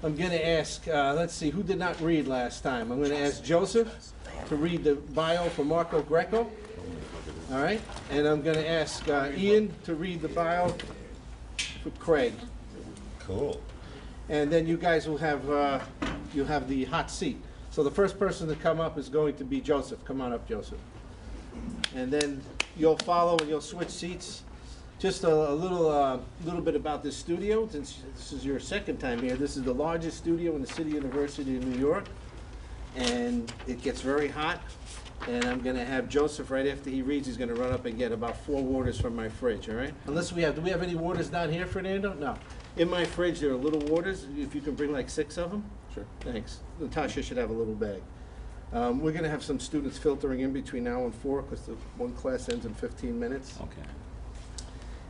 I'm going to ask, let's see, who did not read last time? I'm going to ask Joseph to read the bio for Marco Greco. All right? And I'm going to ask Ian to read the bio for Craig. Cool. And then you guys will have, you'll have the hot seat. So the first person to come up is going to be Joseph. Come on up, Joseph. And then you'll follow and you'll switch seats. Just a little bit about this studio, since this is your second time here. This is the largest studio in the City University of New York, and it gets very hot. And I'm going to have Joseph, right after he reads, he's going to run up and get about 4 waters from my fridge, all right? Unless we have, do we have any waters down here, Fernando? No. In my fridge, there are little waters. If you can bring like 6 of them. Sure. Thanks. Natasha should have a little bag. We're going to have some students filtering in between now and 4, because the one class ends in 15 minutes. Okay.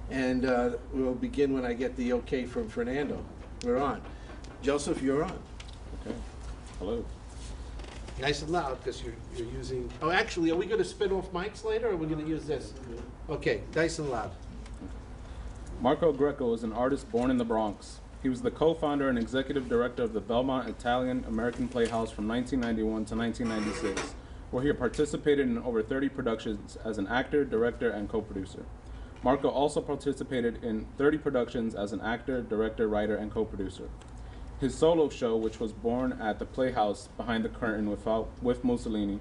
And we'll begin when I get the okay from Fernando. We're on. Joseph, you're on. Okay. Hello. Nice and loud, because you're using... Oh, actually, are we going to spin off mics later, or are we going to use this? Okay, nice and loud. Marco Greco is an artist born in the Bronx. He was the co-founder and executive director of the Belmont Italian-American Playhouse from 1991 to 1996, where he participated in over 30 productions as an actor, director, and co-producer. Marco also participated in 30 productions as an actor, director, writer, and co-producer. His solo show, which was born at the Playhouse Behind the Curtain with Mussolini,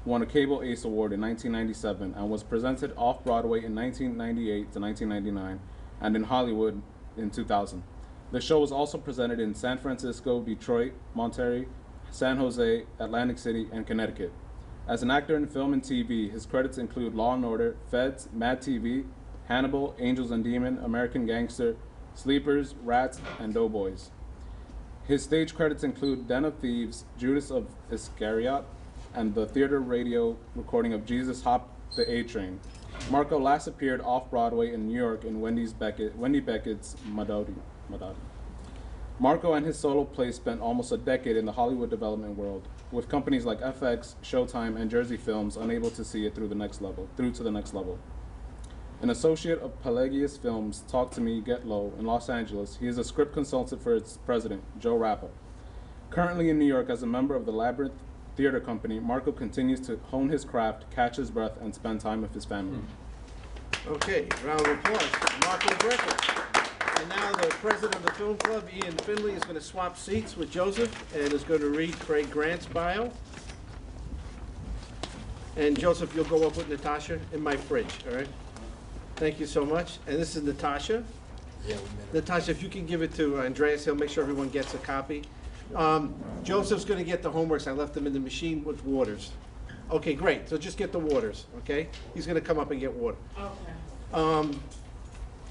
won a Cable Ace Award in 1997 and was presented off-Broadway in 1998 to 1999 and in Hollywood in 2000. The show was also presented in San Francisco, Detroit, Monterey, San Jose, Atlantic City, and Connecticut. As an actor in film and TV, his credits include Law & Order, Feds, Mad TV, Hannibal, Angels and Demon, American Gangster, Sleepers, Rats, and Doughboys. His stage credits include Den of Thieves, Judas of Iscariot, and the theater radio recording of Jesus Hop the A-Train. Marco last appeared off-Broadway in New York in Wendy Beckett's Madodi. Marco and his solo plays spent almost a decade in the Hollywood development world, with companies like FX, Showtime, and Jersey Films unable to see it through to the next level. An associate of Pelagius Films, Talk to Me, Get Low, in Los Angeles, he is a script consultant for its president, Joe Rappa. Currently in New York as a member of the Labyrinth Theater Company, Marco continues to hone his craft, catch his breath, and spend time with his family. Okay, round of applause for Marco Greco. And now the president of the film club, Ian Finley, is going to swap seats with Joseph and is going to read Craig Grant's bio. And Joseph, you'll go up with Natasha in my fridge, all right? Thank you so much. And this is Natasha. Yeah, Natasha, if you can give it to Andreas, he'll make sure everyone gets a copy. Joseph's going to get the homeworks. I left them in the machine with waters. Okay, great. So just get the waters, okay? He's going to come up and get water. Okay.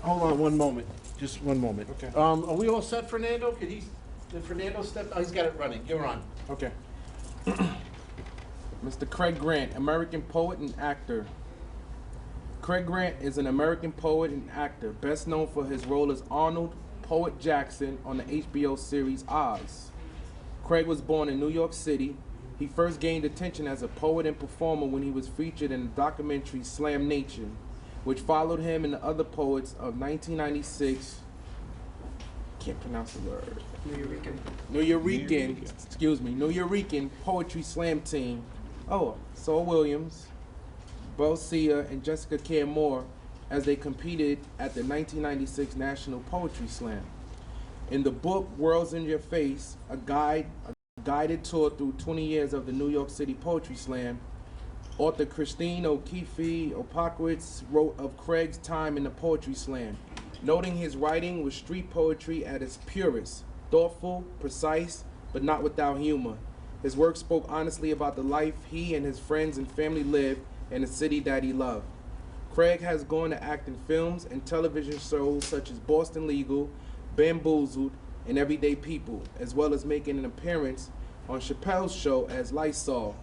Hold on one moment. Just one moment. Okay. Are we all set, Fernando? Did Fernando step? Oh, he's got it running. You're on. Okay. Mr. Craig Grant, American poet and actor. Craig Grant is an American poet and actor, best known for his role as Arnold Poet Jackson on the HBO series Oz. Craig was born in New York City. He first gained attention as a poet and performer when he was featured in the documentary Slam Nation, which followed him and the other poets of 1996. Can't pronounce the word. Nuyorican Poetry Slam Team. Oh, Saul Williams, Bo Sia, and Jessica Care Moore as they competed at the 1996 National Poetry Slam. In the book Worlds in Your Face, a guided tour through 20 years of the New York City Poetry Slam, author Christine Opakowitz wrote of Craig's time in the Poetry Slam, noting his writing was street poetry at its purest, thoughtful, precise, but not without humor. His work spoke honestly about the life he and his friends and family lived in the city that he loved. Craig has gone to act in films and television shows such as Boston Legal, Bamboozled, and Everyday People, as well as making an appearance on Chappelle's show as Lysol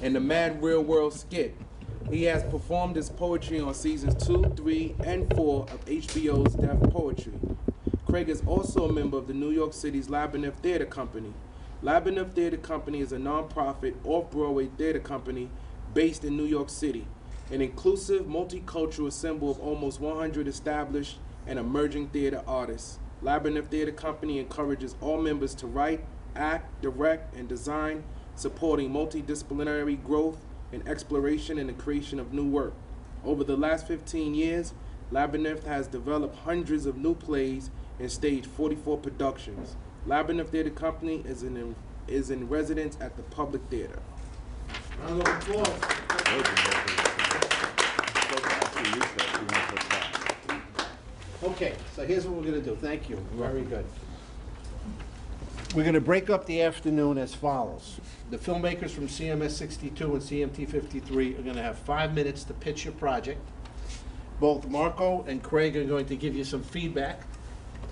and the Mad Real World skit. He has performed his poetry on seasons 2, 3, and 4 of HBO's Deaf Poetry. Craig is also a member of the New York City's Labyrinth Theater Company. Labyrinth Theater Company is a non-profit, off-Broadway theater company based in New York City, an inclusive, multicultural symbol of almost 100 established and emerging theater artists. Labyrinth Theater Company encourages all members to write, act, direct, and design, supporting multidisciplinary growth and exploration and the creation of new work. Over the last 15 years, Labyrinth has developed hundreds of new plays and staged 44 productions. Labyrinth Theater Company is in residence at the Public Theater. Round of applause. Okay, so here's what we're going to do. Thank you. Very good. We're going to break up the afternoon as follows. The filmmakers from CMS 62 and CMT 53 are going to have 5 minutes to pitch your project. Both Marco and Craig are going to give you some feedback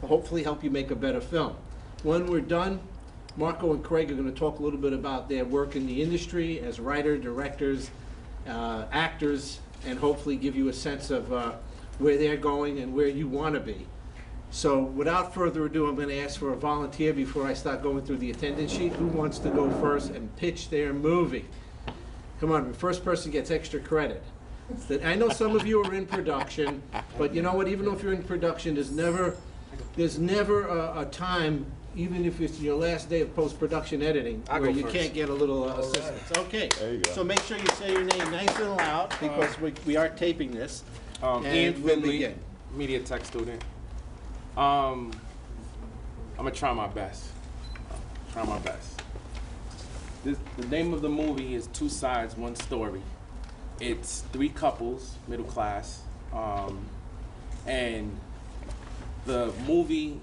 to hopefully help you make a better film. When we're done, Marco and Craig are going to talk a little bit about their work in the industry as writer, directors, actors, and hopefully give you a sense of where they're going and where you want to be. So without further ado, I'm going to ask for a volunteer before I start going through the attendance sheet. Who wants to go first and pitch their movie? Come on, the first person gets extra credit. I know some of you are in production, but you know what? Even if you're in production, there's never a time, even if it's your last day of post-production editing, where you can't get a little assistance. Okay, There you go. so make sure you say your name nice and loud, because we are taping this. Ian And we'll Finley, begin. media tech student. I'm gonna try my best. The name of the movie is Two Sides, One Story. It's 3 couples, middle class, and the movie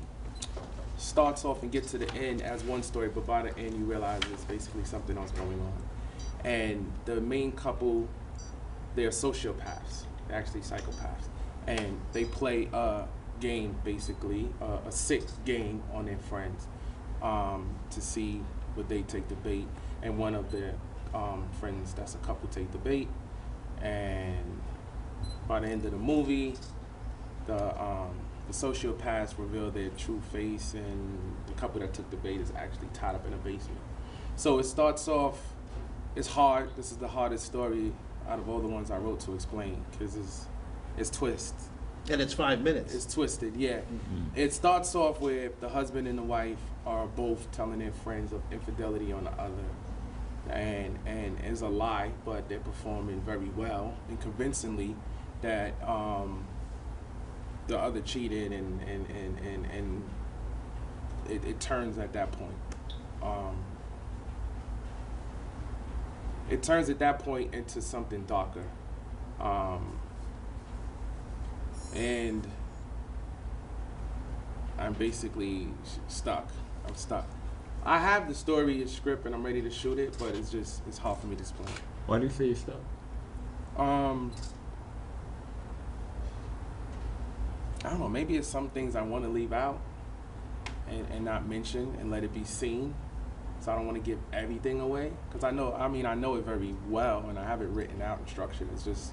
starts off and gets to the end as one story, but by the end you realize it's basically something else going on. And the main couple, they're sociopaths, they're actually psychopaths, and they play a game, basically, a sick game on their friends to see would they take the bait. And one of their friends that's a couple take the bait, and by the end of the movie, the sociopaths reveal their true face, and the couple that took the bait is actually tied up in a basement. So it starts off, it's hard. This is the hardest story out of all the ones I wrote to explain, because it's twists. And it's 5 minutes. It's twisted, yeah. It starts off with the husband and the wife are both telling their friends of infidelity on the other, and it's a lie, but they're performing very well and convincingly that the other cheated, and it turns at that point. It turns at that point into something darker. And I'm basically stuck. I'm stuck. I have the story and script and I'm ready to shoot it, but it's hard for me to explain. Why do you say you're stuck? I don't know, maybe it's some things I want to leave out and not mention and let it be seen. So I don't want to give everything away, because I know it very well and I have it written out and structured. It's just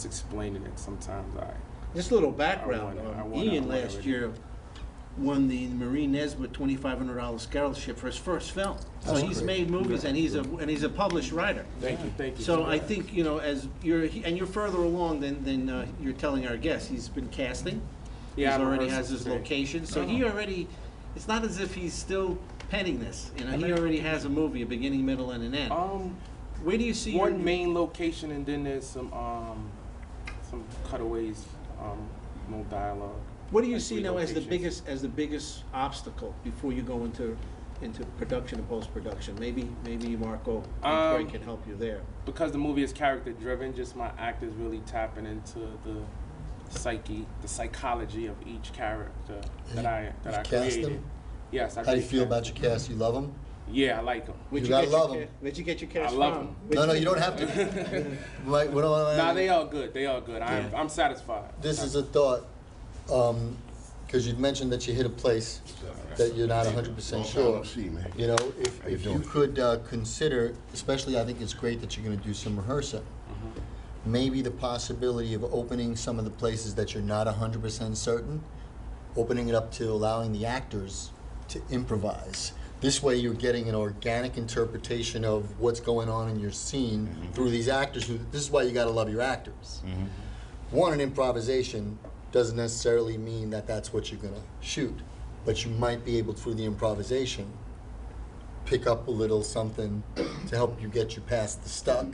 explaining it. Sometimes Just a little background. I wanna Ian last already. year won the Marie Nesbitt $2,500 scholarship for his first film. So he's made movies, and he's a published writer. Thank you. So I think, you know, as you're further along than you're telling our guests. He's been casting. Yeah, He I'm already rehearsing has his today. location. So he already. It's not as if he's still penning this. You know, he already has a movie, a beginning, middle, and an end. Where do you see one your main location, and then there's some cutaways, no dialogue. What do you like see 3 now as the locations. biggest obstacle before you go into production and post-production? Maybe Marco and Craig can help you there. Because the movie is character driven, just my actors really tapping into the psyche, the psychology of each character that I cast created. them? Yes, I How do you really feel cast about them. your cast? You love them? Yeah, I like them. You gotta love 'em. Where'd you get your cast I love from? 'em. No, you don't have to. Right, we don't- Nah, they all good. I'm satisfied. This is a thought, because you'd mentioned that you hit a place that you're not 100% sure. You know, if you could consider, especially I think it's great that you're gonna do some rehearsing. Maybe the possibility of opening some of the places that you're not 100% certain, opening it up to allowing the actors to improvise. This way you're getting an organic interpretation of what's going on in your scene through these actors. This is why you gotta love your actors. One, an improvisation doesn't necessarily mean that that's what you're gonna shoot, but you might be able, through the improvisation, pick up a little something to help you get you past the stuck.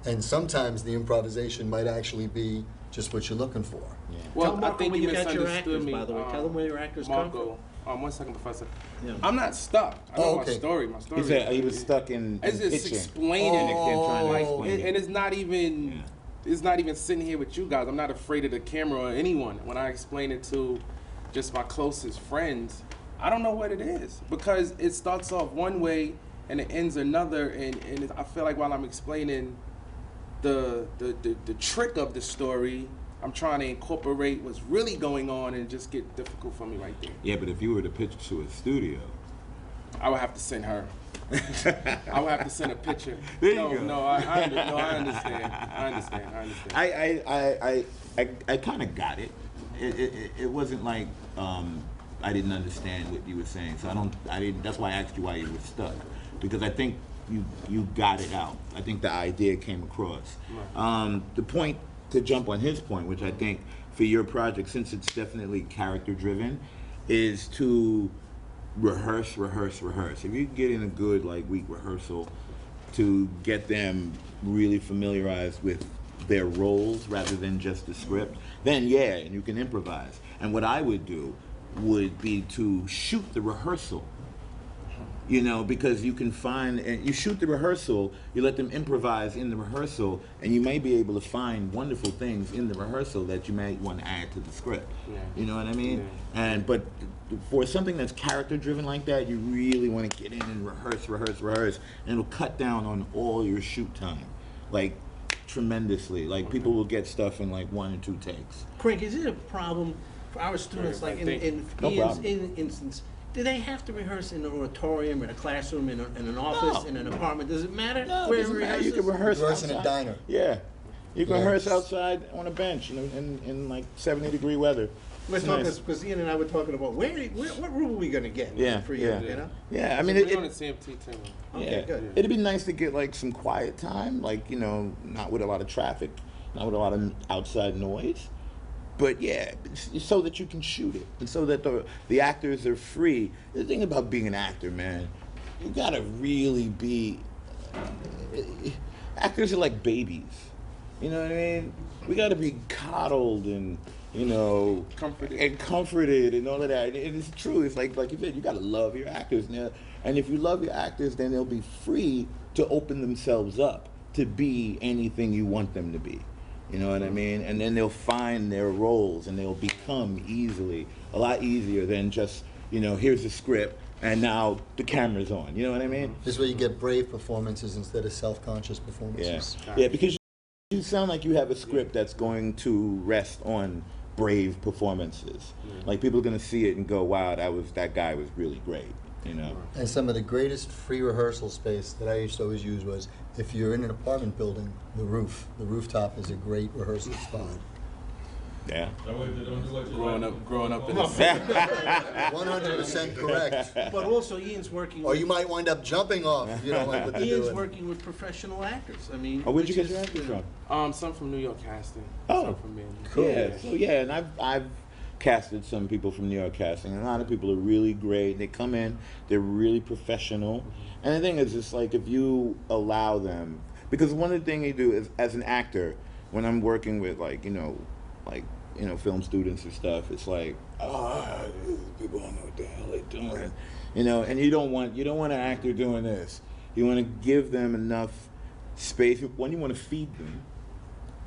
And sometimes the improvisation might actually be just what you're looking for. Yeah. Well, Tell I Marco think where you you got your misunderstood actors, me. by the way. Tell them where your actors come from. Marco, 1 second, Professor. Yeah. I'm not stuck. I know Oh, my okay. story. My story. He said he was stuck in It's just pitching. explaining And it. then trying to Like, explain it. and it's not even. Yeah. It's not even sitting here with you guys. I'm not afraid of the camera or anyone. When I explain it to just my closest friends, I don't know what it is because it starts off one way and it ends another. And I feel like while I'm explaining the trick of the story, I'm trying to incorporate what's really going on and it just get difficult for me right there. Yeah, but if you were to pitch to a studio, I would have to send her. I would have to send a picture. There you no, go. no, I understand. I understand. I kind of got it. It wasn't like I didn't understand what you were saying. So I didn't. That's why I asked you why you were stuck, because I think you got it out. I think the idea came across. Right. The point, to jump on his point, which I think for your project, since it's definitely character driven, is to rehearse. If you get in a good week rehearsal to get them really familiarized with their roles rather than just the script, then yeah, and you can improvise. And what I would do would be to shoot the rehearsal. You know, because you can find, and you shoot the rehearsal, you let them improvise in the rehearsal, and you may be able to find wonderful things in the rehearsal that you might want to add to the script. Yeah. You know what I mean? Yeah. But for something that's character driven like that, you really want to get in and rehearse, and it'll cut down on all your shoot time, tremendously. People will get stuff in 1 or 2 takes. Craig, is it a problem for our students, Right, like I think- in No Ian's problem. instance, do they have to rehearse in an auditorium, in a classroom, in an office, No. in an apartment? Does it matter No, where it doesn't he matter. You rehearses? can rehearse Rehearse in a outside. diner. Yeah. You can Yeah. rehearse outside on a bench in 70-degree weather. We're It's talking, nice. because Ian and I were talking about what room are we going to get Yeah, for you, yeah. you know? Yeah, I mean, We're on the CMT too. Okay, yeah. good. It'd be nice to get some quiet time, not with a lot of traffic, not with a lot of outside noise. But yeah, it's so that you can shoot it, and so that the actors are free. The thing about being an actor, man, you gotta really be. Actors are like babies, you know what I mean? We gotta be coddled and comforted and all of that. And it's true. It's like you said, you gotta love your actors now. And if you love your actors, then they'll be free to open themselves up to be anything you want them to be. You know what I mean? And then they'll find their roles and they'll become a lot easier than just, here's the script and now the camera's on. You know what I mean? This is where you get brave performances instead of self-conscious Yeah. performances. Yeah, because you sound like you have a script that's going to rest on brave performances. People are going to see it and go, wow, that guy was really great. And some of the greatest free rehearsal space that I used to always use was, if you're in an apartment building, the rooftop is a great rehearsal spot. Yeah. Growing up in the 100% correct. But also, Ian's working Or with, you might wind up jumping off if you don't like what they're Ian's doing. working with professional actors. I mean, Oh, where'd you which get your is, actors you know, from? Some from New York casting. Oh, Some from Maine. Cool. Yeah, so yeah, and I've casted some people from New York casting, and a lot of people are really great. They come in, they're really professional, and the thing is, it's if you allow them, because one of the things you do is, as an actor, when I'm working with film students and stuff, it's people don't know what the hell they're doing, and you don't want an actor doing this. You want to give them enough space. One, you want to feed them.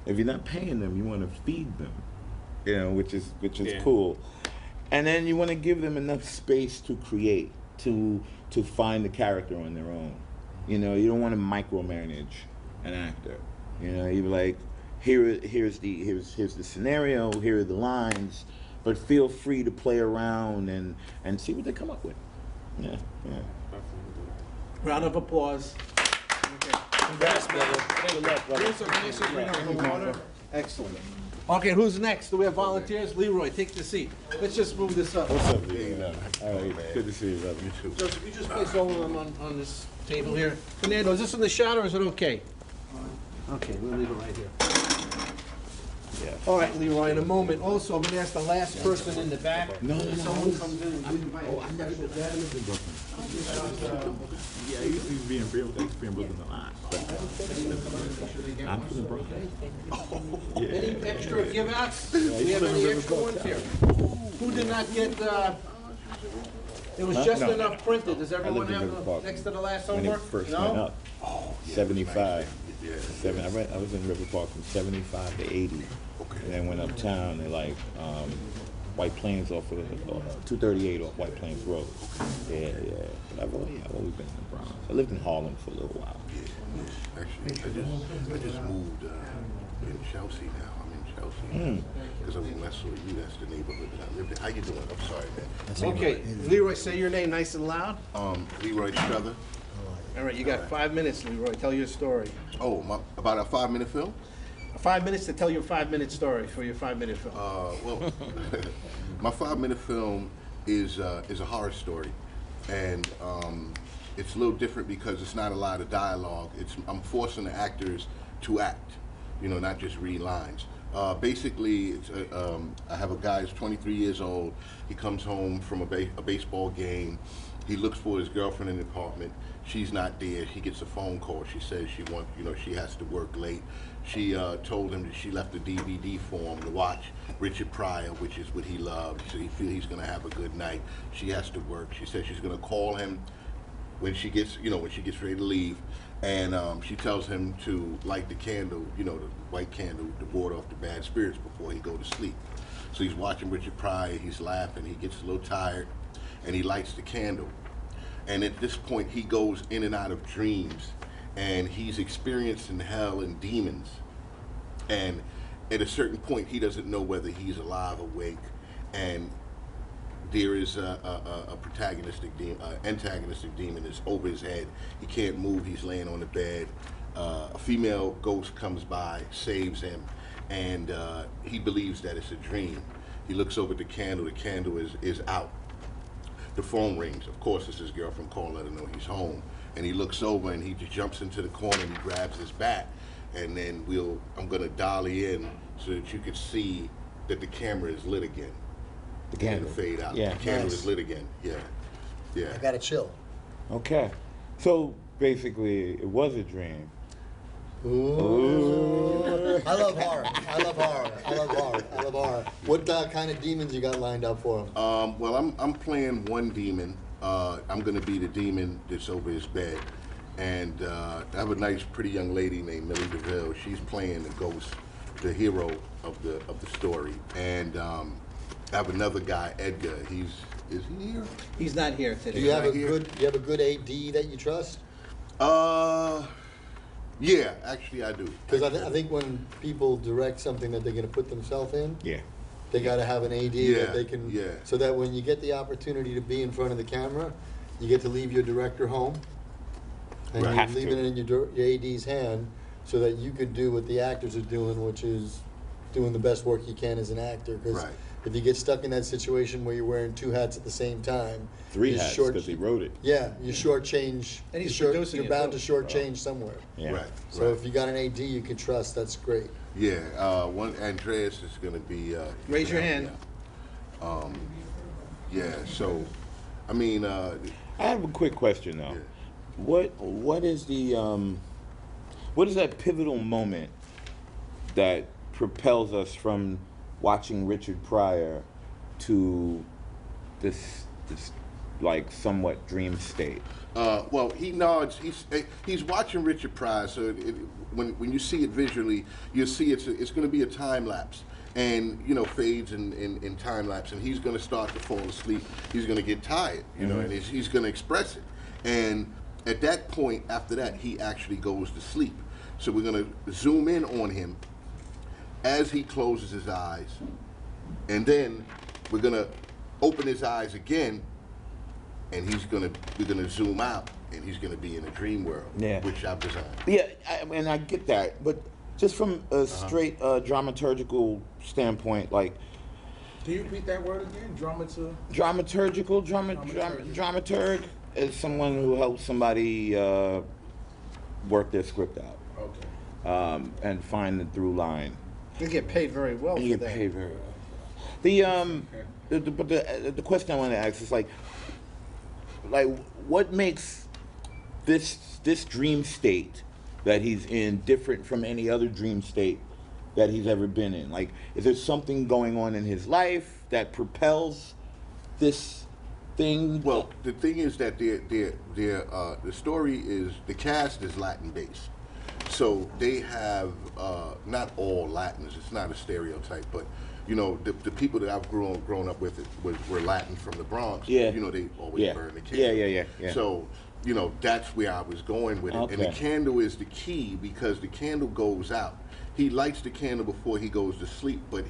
If you're not paying them, you want to feed them. Which is Yeah. cool. And then you want to give them enough space to create, to find the character on their own. You don't want to micromanage an actor. You're like, here's the scenario, here are the lines, but feel free to play around and see what they come up with. Yeah. round of applause. Okay. Congrats, brother. Good luck, brother. Here's some glasses, bring out some water. Excellent. Okay, who's next? Do we have volunteers? Leroy, take the seat. Let's just move this up. What's up, Leo? All right, good to see you, brother. You too. Joseph, you just place all of them on this table here. Fernando, is this in the shot or is it okay? Okay, we'll leave it right here. Yeah. All right, Leroy, in a moment. Also, I'm gonna ask the last person in the back. No. Someone comes in. I've never been in Brooklyn. Yeah, I used to be in Brooklyn a lot. But I'm from the Bronx. Any extra give outs? We have any extra ones here? Who did not get, it was just No. enough printed. Does everyone lived in have River the Park next to the last when it homework? first No? went up. 75. I was in River Park from 75 to 80. And then went uptown and like White Plains off of 238 off White Plains Road. Yeah. But I've always been in the Bronx. I lived in Harlem for a little while. Actually, I just moved in Chelsea now. I'm in Chelsea because I was in West U. That's the neighborhood that I lived in. How you doing? I'm sorry, man. Okay, Leroy, say your name nice and loud. Leroy Struther. All right, you got 5 minutes, Leroy. Tell your story. Oh, about a 5-minute film? 5 minutes to tell your 5-minute story for your 5-minute film. Well, my 5-minute film is a horror story, and it's a little different because it's not a lot of dialogue. I'm forcing the actors to act, not just read lines. Basically, I have a guy who's 23 years old. He comes home from a baseball game. He looks for his girlfriend in the apartment. She's not there. He gets a phone call. She says she has to work late. She told him that she left a DVD for him to watch Richard Pryor, which is what he loved. So he feels he's gonna have a good night. She has to work. She says she's gonna call him when she gets ready to leave, and she tells him to light the candle, the white candle, to ward off the bad spirits before he go to sleep. So he's watching Richard Pryor. He's laughing. He gets a little tired, and he lights the candle. And at this point, he goes in and out of dreams, and he's experiencing hell and demons. And at a certain point, he doesn't know whether he's alive or awake. And there is a antagonistic demon that's over his head. He can't move. He's laying on the bed. A female ghost comes by, saves him, and he believes that it's a dream. He looks over at the candle. The candle is out. The phone rings. Of course, it's his girlfriend calling, let her know he's home. And he looks over and he just jumps into the corner and he grabs his bat. And then I'm gonna dolly in so that you can see that the camera is lit again. The candle. Fade out. Yeah. The candle Nice. is lit again. Yeah. I got a chill. Okay. So basically, it was a dream. Ooh. I love horror. What kind of demons you got lined up for him? Well, I'm playing one demon. I'm gonna be the demon that's over his bed. And I have a nice, pretty young lady named Millie DeVille. She's playing the ghost, the hero of the story. And I have another guy, Edgar. Is he here? He's not here today. Do you have right a here. good AD that you trust? Yeah, actually I do. Because I think when people direct something that they're going to put themselves in, Yeah. they got to have an AD Yeah, that they can, yeah. so that when you get the opportunity to be in front of the camera, you get to leave your director home, and Right. you Have leave to. it in your AD's hand, so that you could do what the actors are doing, which is doing the best work you can as an actor. Because Right. if you get stuck in that situation where you're wearing 2 hats at the same time, 3 you're hats short- because he wrote it. Yeah, you shortchange. And he's you're producing it, bound too. to shortchange somewhere. Yeah. Right. So right. if you got an AD you can trust, that's great. Yeah, one Andreas is gonna be. Raise your hand. Yeah. So, I mean, I have a quick question though. Yeah. What is that pivotal moment that propels us from watching Richard Pryor to this like somewhat dream state? well, he nods. He's watching Richard Pryor. So when you see it visually, you'll see it's going to be a time lapse, and fades in time lapse, and he's going to start to fall asleep. He's going to get tired, and he's going to express it. And at that point, after that, he actually goes to sleep. So we're going to zoom in on him as he closes his eyes, and then we're going to open his eyes again, and we're gonna zoom out, and he's gonna be in a dream world, Yeah. which I've designed. Yeah, and I get that, but just from a straight dramaturgical standpoint, like Can you repeat that word again? dramaturg is someone who helps somebody work their script out Okay. and find the through line. You get paid very well And for you that. get paid very well. The question I want to ask is like what makes this dream state that he's in different from any other dream state that he's ever been in? Like, is there something going on in his life that propels this thing? Well, the thing is that the story is, the cast is Latin based, so they have not all Latins. It's not a stereotype, but you know, the people that I've grown up with were Latin from the Bronx. Yeah. You know, they always burn the candle. Yeah. So, you know, that's where I was going with it. Okay. And the candle is the key, because the candle goes out. He lights the candle before he goes to sleep, but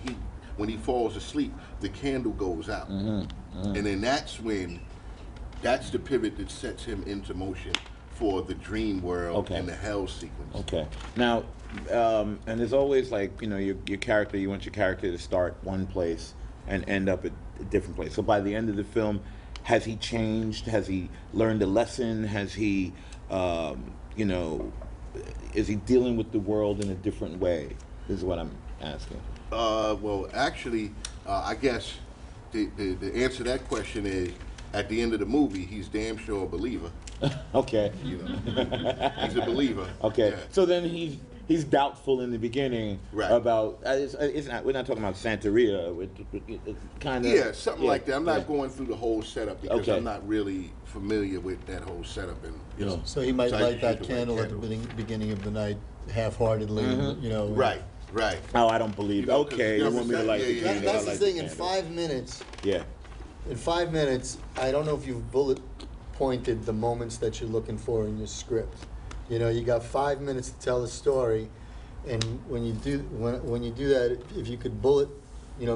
when he falls asleep, the candle goes out. And then that's the pivot that sets him into motion for the dream world and the hell sequence. Okay. Now, and there's always like, you know, your character, you want your character to start one place and end up at a different place. So by the end of the film, has he changed? Has he learned a lesson? Has he, you know, is he dealing with the world in a different way? Is what I'm asking. Well, actually, I guess the answer to that question is, at the end of the movie, he's damn sure a believer. Okay. You know, he's a believer. Okay. Yeah. So then he's doubtful in the beginning about it's not, we're not talking about Santeria. It's kind of something like that. I'm not going through the whole setup because Okay. I'm not really familiar with that whole setup, and you know. So he might I light just that use the word candle at the beginning of the night, half-heartedly, you know. Right. Oh, I don't believe. You know, Okay, you want me to light the candle? That's I the light thing. In candle. 5 minutes, Yeah. in 5 minutes, I don't know if you've bullet pointed the moments that you're looking for in your script. You know, you got 5 minutes to tell a story, and when you do that, if you could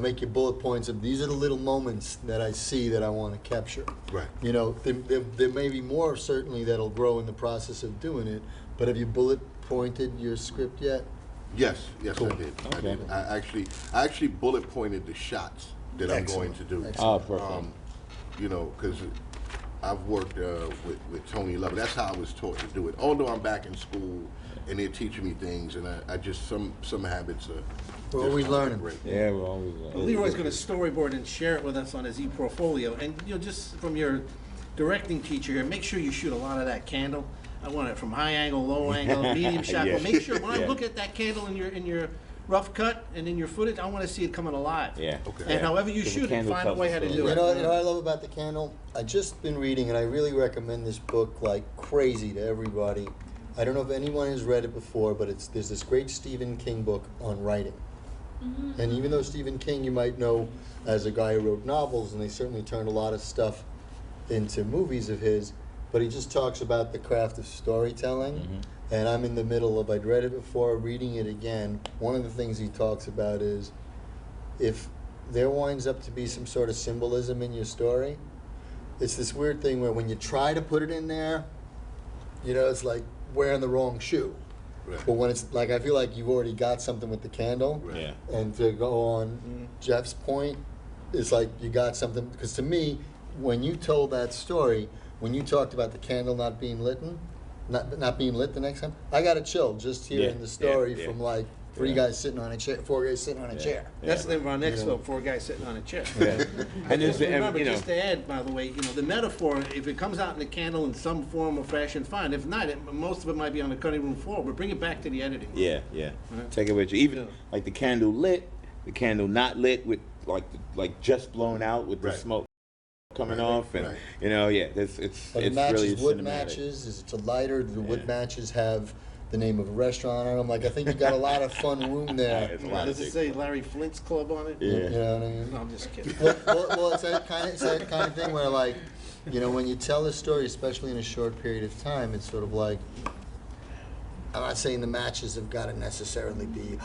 make your bullet points of these are the little moments that I see that I want to capture. Right. You know, there may be more certainly that'll grow in the process of doing it, but have you bullet pointed your script yet? Yes, Cool. I did. Okay. I actually bullet pointed the shots that I'm going to do. Oh, perfect. You know, because I've worked with Tony Love. That's how I was taught to do it. Although I'm back in school and they're teaching me things, and I just some habits are. We're always learning. Yeah, we're always. Well, Leroy's going to storyboard and share it with us on his e-portfolio. And you know, just from your directing teacher here, make sure you shoot a lot of that candle. I want it from high angle, low angle, medium shot. Yeah. But make sure when I Yeah. look at that candle in your rough cut and in your footage, I want to see it coming alive. Yeah. Okay. And however you 'Cause the shoot it, candle find a tells way the how to story. do You it. know what I love about the candle? I just been reading, and I really recommend this book like crazy to everybody. I don't know if anyone has read it before, but there's this great Stephen King book on writing. And even though Stephen King you might know as a guy who wrote novels, and they certainly turned a lot of stuff into movies of his, but he just talks about the craft of storytelling. And I'm in the middle of, I'd read it before, reading it again. One of the things he talks about is if there winds up to be some sort of symbolism in your story, it's this weird thing where when you try to put it in there, you know, it's like wearing the wrong shoe. Right. But when it's like, I feel like you've already got something with the candle. Right. Yeah. And to go on Jeff's point, it's like you got something, because to me, when you told that story, when you talked about the candle not being lit the next time, I got a chill just hearing the story from like four guys sitting on a chair. That's the name of our next Yeah. film, 4 Guys Sitting on a Chair. Yeah. And there's the, Remember, you know, just to add, by the way, you know, the metaphor, if it comes out in the candle in some form or fashion, fine. If not, most of it might be on the cutting room floor, but bring it back to the editing. yeah. Take it with you. Even Yeah. like the candle lit, the candle not lit with like just blown out with the Right. smoke coming Right, off, and right. you know, it's But it's matches, really wood cinematic. matches, is it a lighter? Do the wood matches have the name of a restaurant on them? Like, I think you got a lot of fun room there. It's a lot Does of it say Larry Flint's Club on it? Yeah. You know what I mean? No, I'm just kidding. Well, it's that kind of thing where, like, you know, when you tell a story, especially in a short period of time, it's sort of like, I'm not saying the matches have got to necessarily be,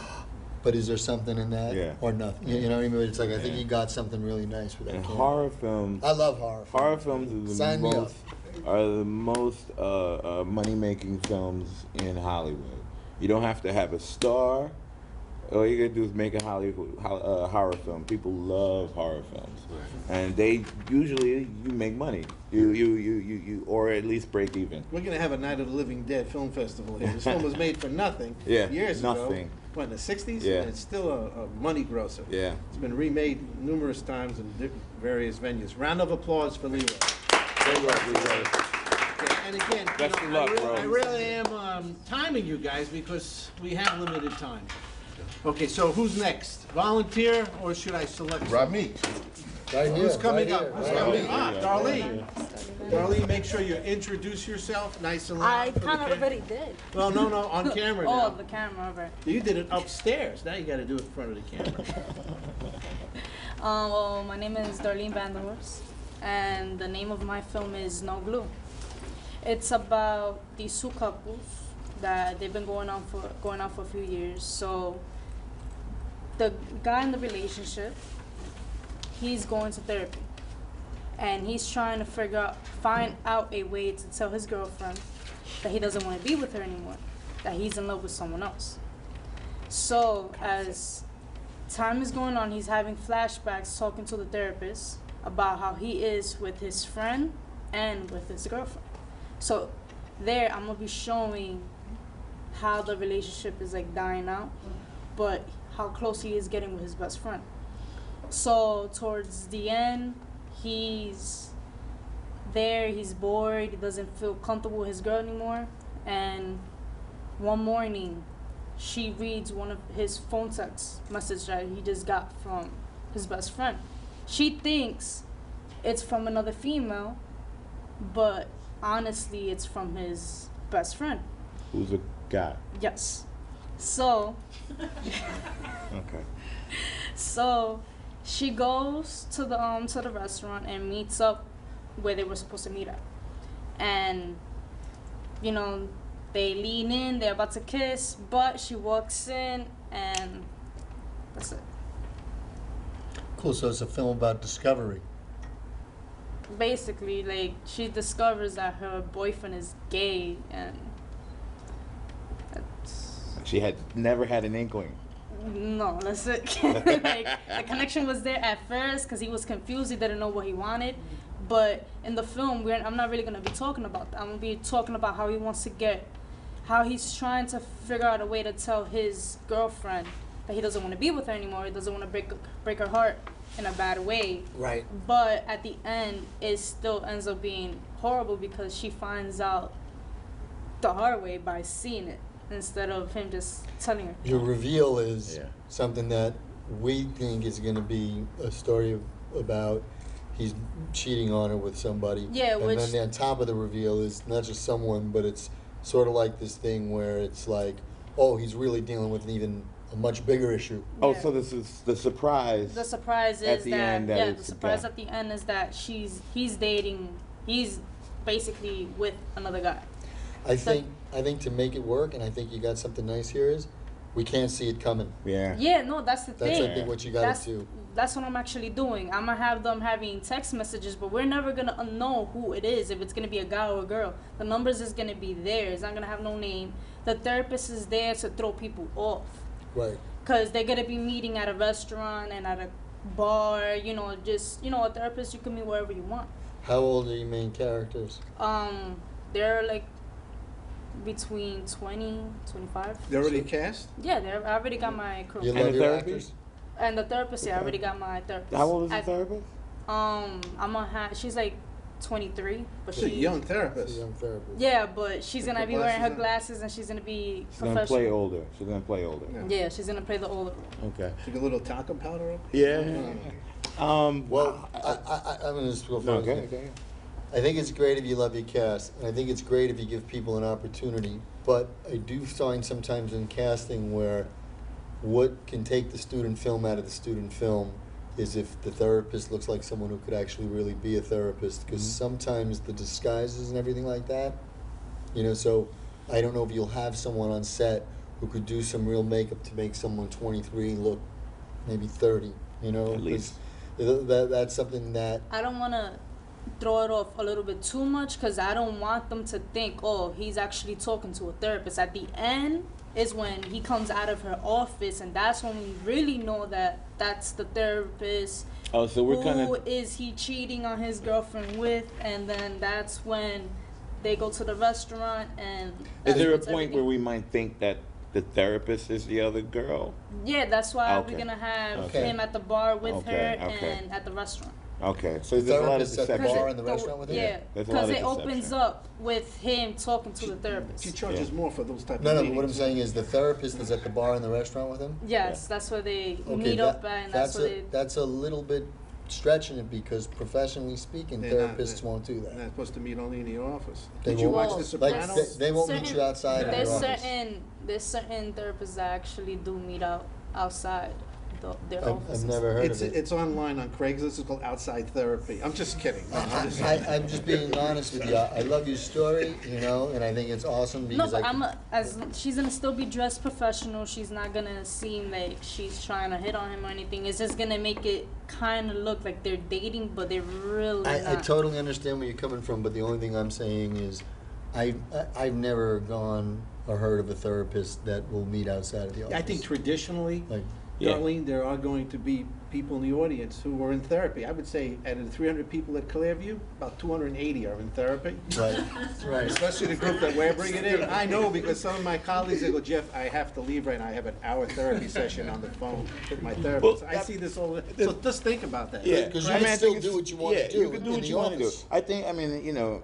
but is there something in that? Yeah. Or nothing? You know what I mean? It's like, I think you got something really nice with that. And camera. horror films. I love horror. Horror films Sign me up. are the most money-making films in Hollywood. You don't have to have a star All you gotta do is make a Hollywood horror film. People love horror films, and they usually you make money. You or at least break even. We're gonna have a Night of the Living Dead film festival here. This film was made for nothing years ago. What, in the 60s? Yeah. And it's still a money grosser. Yeah. It's been remade numerous times in various venues. Round of applause for Leroy. Okay, and again, Best of luck, bro. I really am timing you guys because we have limited time. Okay, so who's next? Volunteer or should I select? Rami. Right Who's here, coming right up? here, Who's right coming? here. Darlene. Darlene, make sure you introduce yourself nice and loud. I for the kind of camera. already did. Well, no, on camera Oh, now. the camera, over. You did it upstairs. Now you got to do it in front of the camera. Well, my name is Darlene Vanderhorst, and the name of my film is No Glue. It's about these two couples that they've been going on for a few years. So the guy in the relationship, he's going to therapy, and he's trying to find out a way to tell his girlfriend that he doesn't want to be with her anymore, that he's in love with someone else. So as time is going on, he's having flashbacks talking to the therapist about how he is with his friend and with his girlfriend. So there I'm gonna be showing how the relationship is like dying out, but how close he is getting with his best friend. So towards the end, he's there, he's bored, he doesn't feel comfortable with his girl anymore, and one morning she reads one of his phone text message that he just got from his best friend. She thinks it's from another female, but honestly it's from his best friend. Who's a guy? Yes. So Okay. so she goes to the restaurant and meets up where they were supposed to meet at. And you know, they lean in, they're about to kiss, but she walks in and that's it. Cool, so it's a film about discovery. Basically, like, she discovers that her boyfriend is gay, and that's, She had never had an inkling. no, that's it. Like, the connection was there at first because he was confused, he didn't know what he wanted. But in the film, I'm not really gonna be talking about that. I'm gonna be talking about how he's trying to figure out a way to tell his girlfriend that he doesn't want to be with her anymore. He doesn't want to break her heart in a bad way. Right. But at the end, it still ends up being horrible because she finds out the hard way by seeing it instead of him just telling her. Your reveal is Yeah. something that we think is going to be a story about he's cheating on her with somebody. Yeah, and which- then on top of the reveal is not just someone, but it's sort of like this thing where it's like, oh, he's really dealing with even a much bigger issue. Oh, Yeah. so this is the surprise. The surprise At is the that end, that yeah, it's the surprise a guy. at the end is that he's basically with another guy. I think to make it work, and I think you got something nice here, is we can't see it coming. Yeah. Yeah, no, that's the That's thing. I think what you got That's to do. that's what I'm actually doing. I'm gonna have them having text messages, but we're never gonna know who it is, if it's gonna be a guy or a girl. The numbers is gonna be there. It's not gonna have no name. The therapist is there to throw people off. Right. Because they're going to be meeting at a restaurant and at a bar, you know, just, you know, a therapist, you can meet wherever you want. How old are your main characters? They're like between 20, 25. They already cast? Yeah, I already got my crew. You And love the your therapist? actors? And the therapist, yeah, I already got my therapist. How old is the therapist? I'm gonna have, she's like 23, but She's a young It's therapist. a young therapist. Yeah, but she's Put gonna the be wearing her glasses on. glasses and she's gonna be She's gonna professional. play older. She's gonna play older. Yeah. Yeah, she's gonna play the older role. Okay. Took a little talcum powder up? Yeah. Well, I'm going to just go No, first. okay. I think it's great if you love your cast, and I think it's great if you give people an opportunity. But I do find sometimes in casting where what can take the student film out of the student film is if the therapist looks like someone who could actually really be a therapist. Because sometimes the disguises and everything like that, you know, so I don't know if you'll have someone on set who could do some real makeup to make someone 23 look maybe 30, you know? At least. 'Cause that's something that I don't want to throw it off a little bit too much because I don't want them to think, oh, he's actually talking to a therapist. At the end, is when he comes out of her office, and that's when we really know that that's the therapist. Oh, so we're kind Who of. is he cheating on his girlfriend with? And then that's when they go to the restaurant, and Is that's there a what's point everything. where we might think that the therapist is the other girl? Yeah, that's why Okay. we're gonna have Okay. him at the bar with Okay, her okay. and at the restaurant. Okay, so The there's a lot of therapist at the deception. bar and the restaurant with him? Yeah, There's a lot because of it opens deception. up with him talking to the She therapist. charges Yeah. more for those type No, of no, meetings. but what I'm saying is the therapist is at the bar and the restaurant with him? Yes, that's where they Okay, meet up at, and that's where they. that's a little bit stretching it because professionally speaking, They're not- therapists won't do They're that. not supposed to meet only in your office. They Did you won't. watch The Like, Sopranos? they won't meet you outside of There's your office. there's certain therapists that actually do meet outside their I've offices. never heard It's of it. it's online on Craigslist. It's called Outside Therapy. I'm just kidding. No, I'm just I'm just being honest with you. I love your story, you know, and I think it's awesome No, because but she's gonna still be dressed professional. She's not gonna seem like she's trying to hit on him or anything. It's just gonna make it kind of look like they're dating, but they're really I not. totally understand where you're coming from, but the only thing I'm saying is I've never gone or heard of a therapist that will meet outside of the office. I think traditionally, Like, Yeah. Darlene, there are going to be people in the audience who are in therapy. I would say out of the 300 people at Clearview, about 280 are in therapy. right, right. Especially the group that we're bringing in. I know because some of my colleagues, they go, Jeff, I have to leave right now. I have an hour therapy session on the phone with my therapist. Well, I see this all the So just think about that. Yeah, 'Cause you I can I still think do it's- what you want to yeah, do you can do in what the you want to do. office. I think, I mean,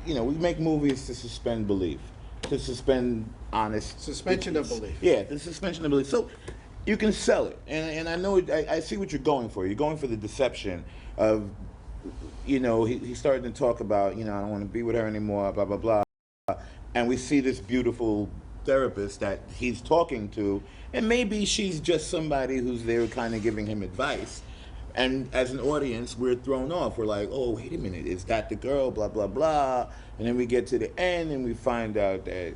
we make movies to suspend belief, to suspend honest. Suspension of belief. Yeah, the suspension of belief. So you can sell it, and I know I see what you're going for. You're going for the deception of, he's starting to talk about, I don't want to be with her anymore, blah blah blah, and we see this beautiful therapist that he's talking to, and maybe she's just somebody who's there kind of giving him advice. And as an audience, we're thrown off. We're like, oh, wait a minute, is that the girl? Blah, blah, blah. And then we get to the end and we find out that,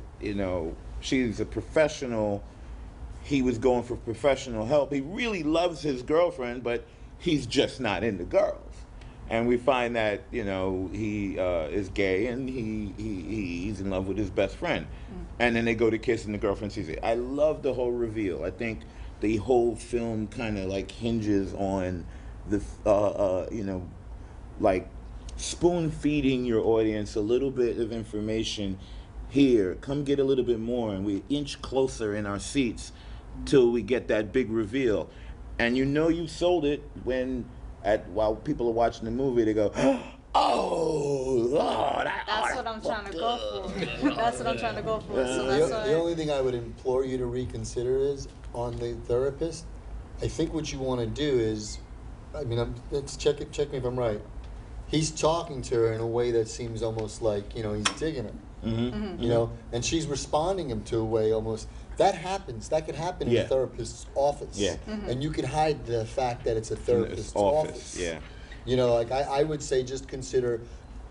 she's a professional. He was going for professional help. He really loves his girlfriend, but he's just not into girls. And we find that, he is gay and he's in love with his best friend. And then they go to kiss and the girlfriend sees it. I love the whole reveal. I think the whole film kind of like hinges on the like spoon feeding your audience a little bit of information here. Come get a little bit more, and we inch closer in our seats till we get that big reveal. And you sold it while people are watching the movie, they go, oh Lord, That's what I'm trying to go for. That's what I'm trying to go for. So The, that's the why. only thing I would implore you to reconsider is on the therapist. I think what you want to do is, let's check me if I'm right. He's talking to her in a way that seems almost like he's digging her. Mm-hmm. And she's responding him to a way almost that happens. That could happen in Yeah. a therapist's office. Yeah. And you can hide the fact that it's a therapist's office. Yeah. I would say just consider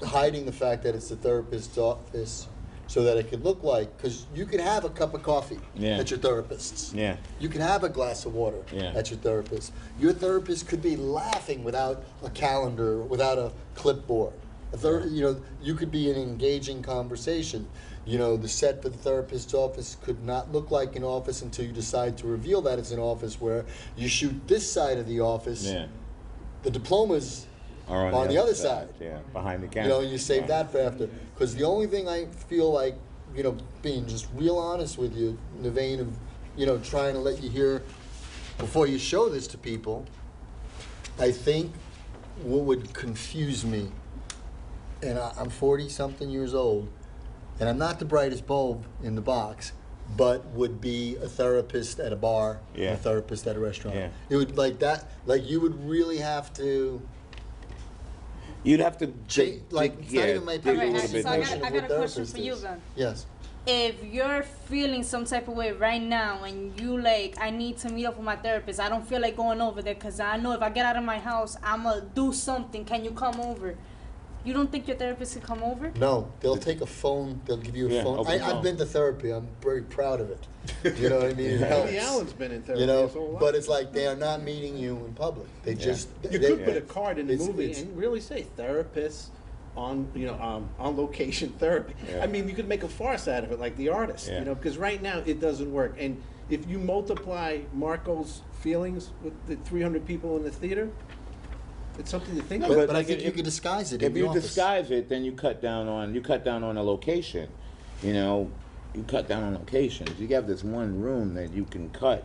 hiding the fact that it's the therapist's office so that it could look like, because you could have a cup of coffee Yeah. at your therapist's. Yeah. You can have a glass of water Yeah. at your therapist. Your therapist could be laughing without a calendar, without a clipboard. You could be in an engaging conversation. The set for the therapist's office could not look like an office until you decide to reveal that it's an office where you shoot this side of the office. Yeah. The diplomas Or on the other side. Yeah, behind the camera. And you save that for after. Because the only thing I feel like, being just real honest with you, in the vein of, trying to let you hear before you show this to people, I think what would confuse me, and I'm 40-something years old, and I'm not the brightest bulb in the box, but would be a therapist at a bar, Yeah. and a therapist at a restaurant. Yeah. It would you would really have to You'd have to change, it's not even my dig a Alright, little actually, bit so I deeper. got a question for you then. Yes. If you're feeling some type of way right now and you I need to meet up with my therapist, I don't feel like going over there because I know if I get out of my house, I'm going to do something. Can you come over? You don't think your therapist can come over? No, they'll take a phone. They'll give you a Yeah, phone. open phone. I've been to therapy. I'm very proud of it. You know what I mean? It helps. Woody Allen's been in therapy his whole life. But it's like they are not meeting you in public. They just You they- could put a card in the it's- movie it's- and really say therapists on location therapy. Yeah. I mean, you could make a farce out of it, like The Artist, Yeah. because right now it doesn't work. And if you multiply Marco's feelings with the 300 people in the theater, it's something to think But, about. but I think you could disguise it in If the you office. disguise it, then you cut down on a location. You cut down on locations. You have this one room that you can cut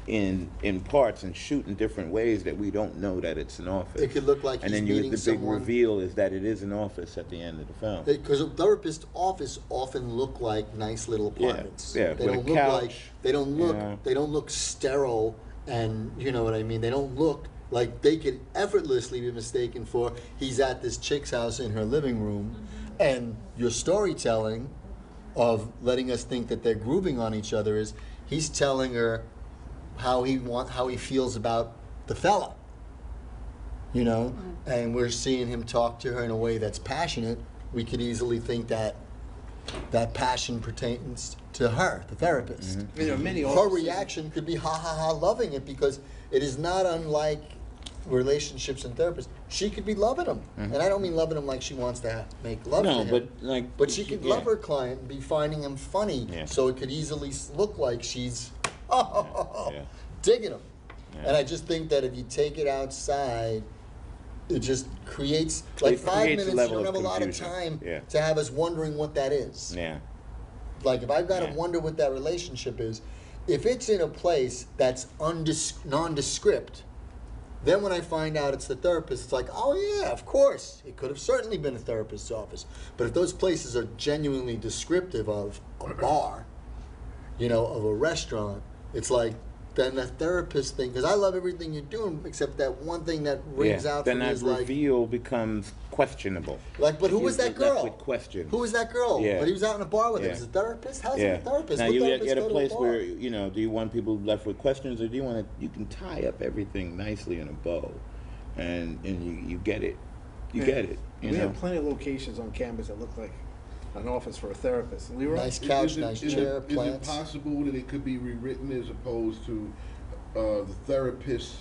in parts and shoot in different ways that we don't know that it's an office. It could look like and he's then meeting the big someone. reveal is that it is an office at the end of the film. Because a therapist's office often look like nice little apartments. Yeah, They with a don't look couch, like they don't look yeah. they don't look sterile, and you know what I mean. They don't look like they could effortlessly be mistaken for he's at this chick's house in her living room, and your storytelling of letting us think that they're grooving on each other is he's telling her how he feels about the fella. And we're seeing him talk to her in a way that's passionate. We could easily think that passion pertains to her, the therapist. Many Her offices- reaction could be ha ha ha, loving it, because it is not unlike relationships and therapists. She could be loving him, and I don't mean loving him like she wants to make love to him. but she could yeah. love her client and be finding him funny, Yeah. so it could easily look like she's Yeah. digging him. Yeah. And I just think that if you take it outside, it just creates, like, It 5 creates a minutes, you level don't of have a lot of confusion. time Yeah. to have us wondering what that is. Yeah. Like, if I've got Yeah. to wonder what that relationship is, if it's in a place that's nondescript, then when I find out it's the therapist, it's like, oh yeah, of course. It could have certainly been a therapist's office. But if those places are genuinely descriptive of a bar, of a restaurant, it's like, then the therapist thing, because I love everything you're doing, except that one thing that rings out for then me that is like, reveal becomes questionable. but who was that You're left girl? with questions. Who was that girl? Yeah. But he was out in a bar with her. Yeah. Was it a therapist? How's Yeah. it a therapist? Now What you therapist get a go to place bar? where do you want people left with questions, or do you can tie up everything nicely in a bow, and you get it, you get it. We have plenty of locations on campus that look like an office for a therapist. Leroy? Nice couch, Is it- nice is chair, it plants. possible that it could be rewritten as opposed to the therapist,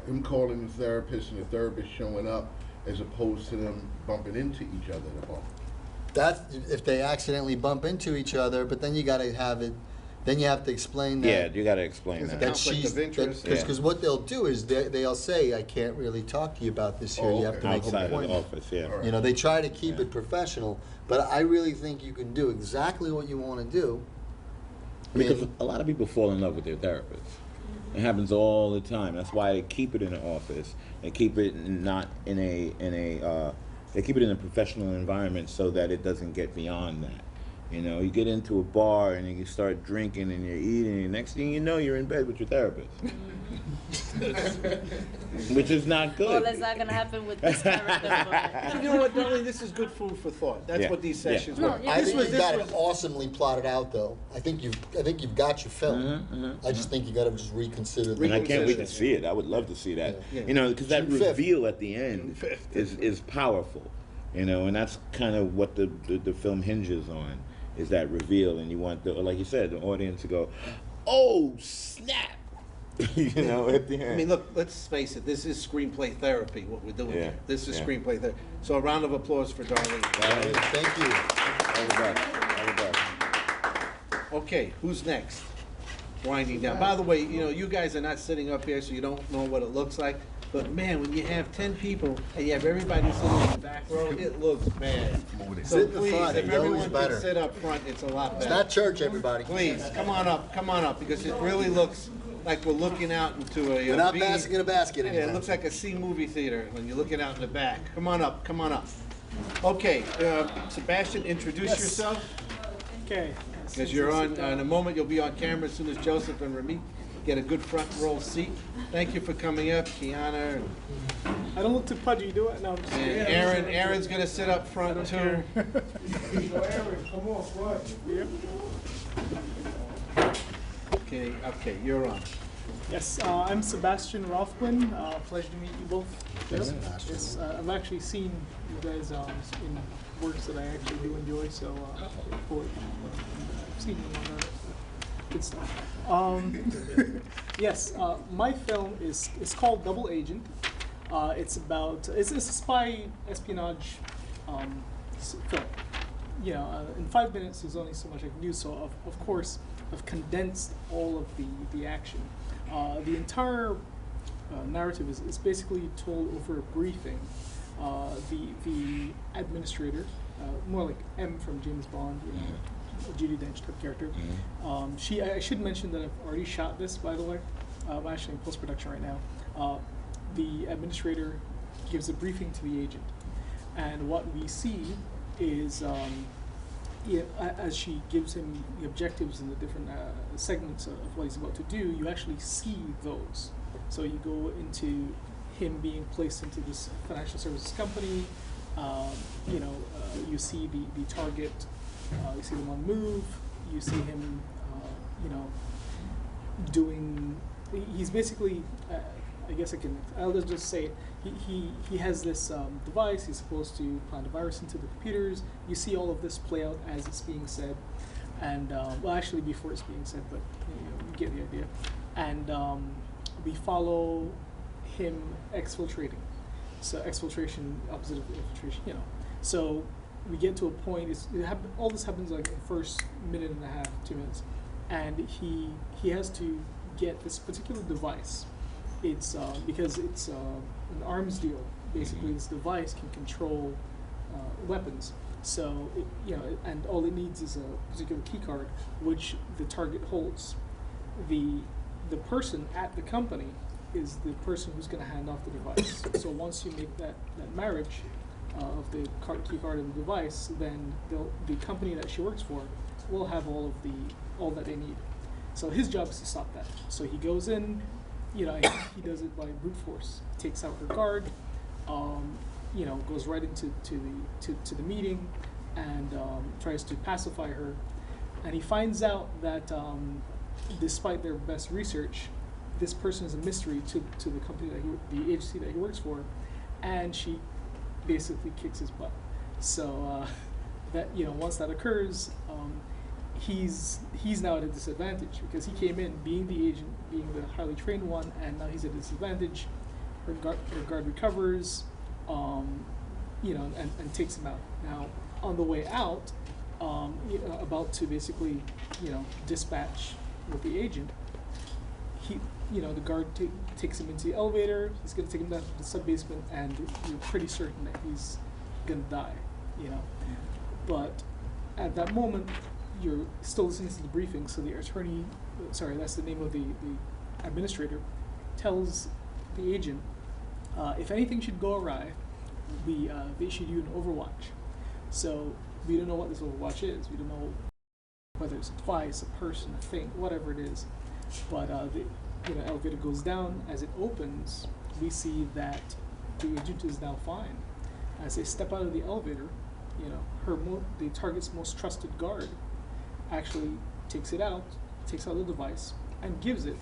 him calling the therapist and the therapist showing up, as opposed to them bumping into each other at the bar? That's if they accidentally bump into each other, but then you got to have it. Then you have to explain that. Yeah, you got to explain There's a that. That conflict she's of interest. because what they'll do is they'll say, I can't really talk to you about this here. Oh, You have to okay. make an Outside of the appointment. office, yeah. All right. They try to keep Yeah. it professional, but I really think you can do exactly what you want to do. Because And- a lot of people fall in love with their therapists. It happens all the time. That's why they keep it in an office. They keep it not in a they keep it in a professional environment so that it doesn't get beyond that. You get into a bar and you start drinking and you're eating, and next thing you know, you're in bed with your therapist, which is not good. Well, that's not gonna happen with this character. But You know what, darling? This is good food for thought. That's Yeah. what these Yeah. sessions No, were. yeah. I This think was you've this got was it awesomely plotted out, though. I think you've got your film. I just think you got to just reconsider. And I can't wait to Reconsider. see it. I would love to see that. Yeah. Because that June 5th. reveal at the end June 5th. is powerful. And that's kind of what the film hinges on, is that reveal. And you want like you said, the audience to go, "Oh snap!" At the end. I mean, look, let's face it, this is screenplay therapy, what we're doing Yeah, here. This is yeah. screenplay therapy. So a round of applause for Darlene. Thank you. All the best. All the best. Okay, who's next? Winding down. By the way, you guys are not sitting up here, so you don't know what it looks like. But man, when you have 10 people and you have everybody sitting in the back row, it looks bad. So Sit in the please, front, if it's always everyone better. can sit up front, it's a lot It's better. not church, everybody. Please, come on up, because it really looks like we're looking out into a. We're not B- basking in a basket Yeah, anymore. it looks like a C movie theater when you're looking out in the back. Come on up. Okay, Sebastian, introduce yourself. Okay. Because you're on, in a moment you'll be on camera as soon as Joseph and Remy get a good front row seat. Thank you for coming up, Kiana. I don't look too pudgy, do it? No, I'm just And Aaron's gonna sit up front too. Aaron, come on, what? Yep. Okay, you're on. Yes, I'm Sebastian Rothquin. Pleasure to meet you both. Yes, Yep. Sebastian. Yes, I've actually seen you guys in works that I actually do enjoy, so I've seen you on that. Good stuff. Yes, my film is called Double Agent. It's a spy espionage film. You know, in 5 minutes, there's only so much I can do. So, of course, I've condensed all of the action. The entire narrative is basically told over a briefing. The administrator, more like M from James Bond, you know, a Judi Dench type character. I should mention that I've already shot this, by the way. I'm actually in post-production right now. The administrator gives a briefing to the agent, and what we see is as she gives him the objectives and the different segments of what he's about to do, you actually see those. So you go into him being placed into this financial services company. You see the target. You see them on the move. You see him, doing. He's basically. I guess I'll just say it. He has this device. He's supposed to plant a virus into the computers. You see all of this play out as it's being said, and well, actually before it's being said, but you get the idea. And we follow him exfiltrating. So exfiltration, opposite of infiltration, So we get to a point. All this happens like in the first minute and a half, 2 minutes, and he has to get this particular device. It's because it's an arms deal. Basically, this device can control weapons. So and all it needs is a particular key card, which the target holds. The person at the company is the person who's going to hand off the device. So once you make that marriage of the key card and the device, then the company that she works for will have all that they need. So his job is to stop that. So he goes in. He does it by brute force. Takes out her guard, goes right into the meeting, and tries to pacify her. And he finds out that despite their best research, this person is a mystery to the company the agency that he works for, and she basically kicks his butt. So that once that occurs, he's now at a disadvantage because he came in being the agent, being the highly trained one, and now he's at a disadvantage. Her guard recovers, and takes him out. Now on the way out, about to basically dispatch with the agent, the guard takes him into the elevator. He's going to take him down to the sub-basement, and you're pretty certain that he's going to die. But at that moment, you're still listening to the briefing, so the attorney, that's the name of the administrator, tells the agent, if anything should go awry, we issue you an overwatch. So we don't know what this overwatch is. We don't know whether it's a device, a person, a thing, whatever it is. But the elevator goes down. As it opens, we see that the agent is now fine. As they step out of the elevator, the target's most trusted guard actually takes out the device and gives it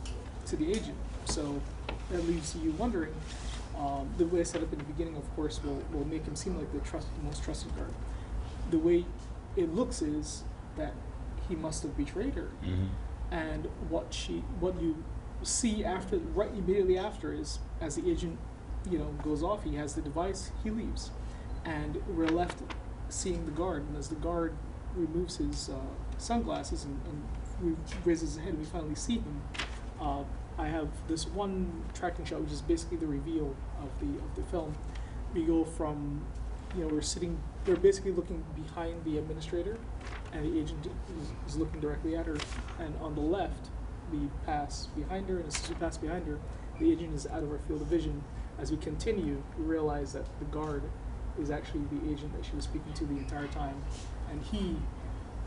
to the agent. So that leaves you wondering. The way I set up in the beginning, of course, will make him seem like the most trusted guard. The way it looks is that he must have betrayed her. Mm-hmm. And what you see right immediately after is, as the agent goes off, he has the device, he leaves, and we're left seeing the guard. And as the guard removes his sunglasses and raises his head, we finally see him. I have this one tracking shot, which is basically the reveal of the film. We go from, we're basically looking behind the administrator, and the agent is looking directly at her. And on the left, we pass behind her, and as we pass behind her, the agent is out of our field of vision. As we continue, we realize that the guard is actually the agent that she was speaking to the entire time, and he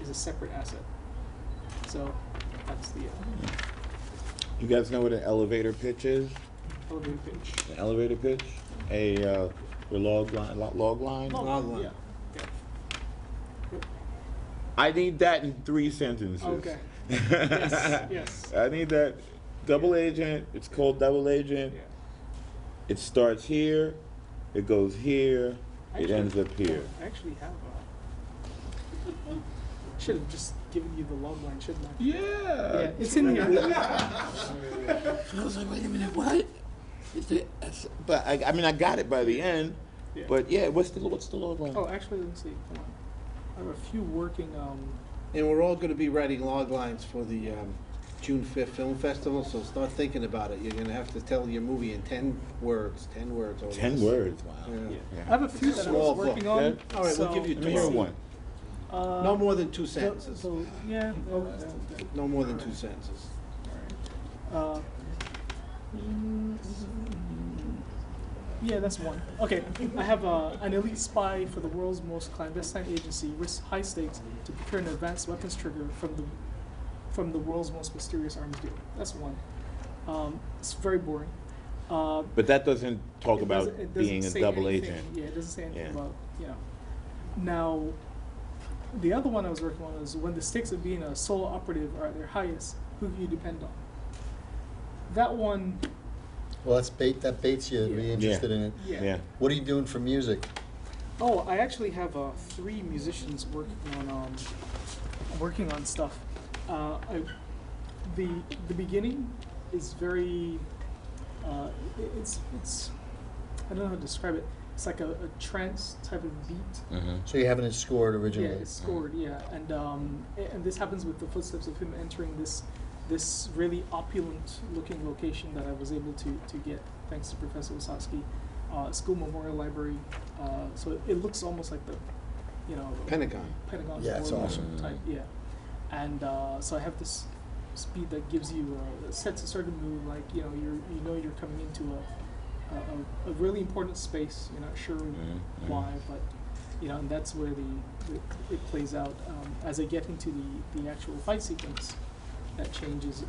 is a separate asset. So that's the. You guys know what an elevator pitch is? Elevator pitch. An elevator pitch? The log line? Log line. Yeah. I need that in 3 sentences. Okay. Yes. I need that. Double agent. It's called double agent. Yeah. It starts here. It goes here. It ends up here. I actually have should have just given you the log line, shouldn't I? Yeah. It's in here. I was like, wait a minute, what? But I got it by the end. Yeah. But yeah, what's the log line? Oh, actually, let me see. Hold on. I have a few working. And we're all going to be writing log lines for the June 5th Film Festival, so start thinking about it. You're going to have to tell your movie in 10 words. 10 words. Or 10 less. words. Wow. Yeah. I have a few that I Small was working book. on. Yeah. All right, we'll so- give you Let me hear one. No more than 2 sentences. Yeah. No more than 2 sentences. Uh, yeah, that's one. Okay, I have an elite spy for the world's most clandestine agency risks high stakes to procure an advanced weapons trigger from the world's most mysterious arms dealer. That's one. It's very boring. But that doesn't talk It about doesn't being a say double anything. agent. Yeah, it doesn't say anything Yeah. about, you know. Now, the other one I was working on is when the stakes of being a solo operative are at their highest, who can you depend on? That one, Well, that baits you to be Yeah. interested in it. yeah. Yeah. What are you doing for music? Oh, I actually have 3 musicians working on stuff. The beginning is very, it's I don't know how to describe it. It's like a trance type of beat. Mm-hmm. So you're having it scored Yeah, originally? it's scored. Yeah, and this happens with the footsteps of him entering this really opulent looking location that I was able to get thanks to Professor Wasowski, School Memorial Library. So it looks almost like the, Pentagon. Pentagon. Yeah, it's Memorial awesome. Type, yeah, and so I have this speed that gives you sets a certain mood, like you're coming into a really important space. You're not sure why, but and that's where it plays out as I get into the actual fight sequence. That changes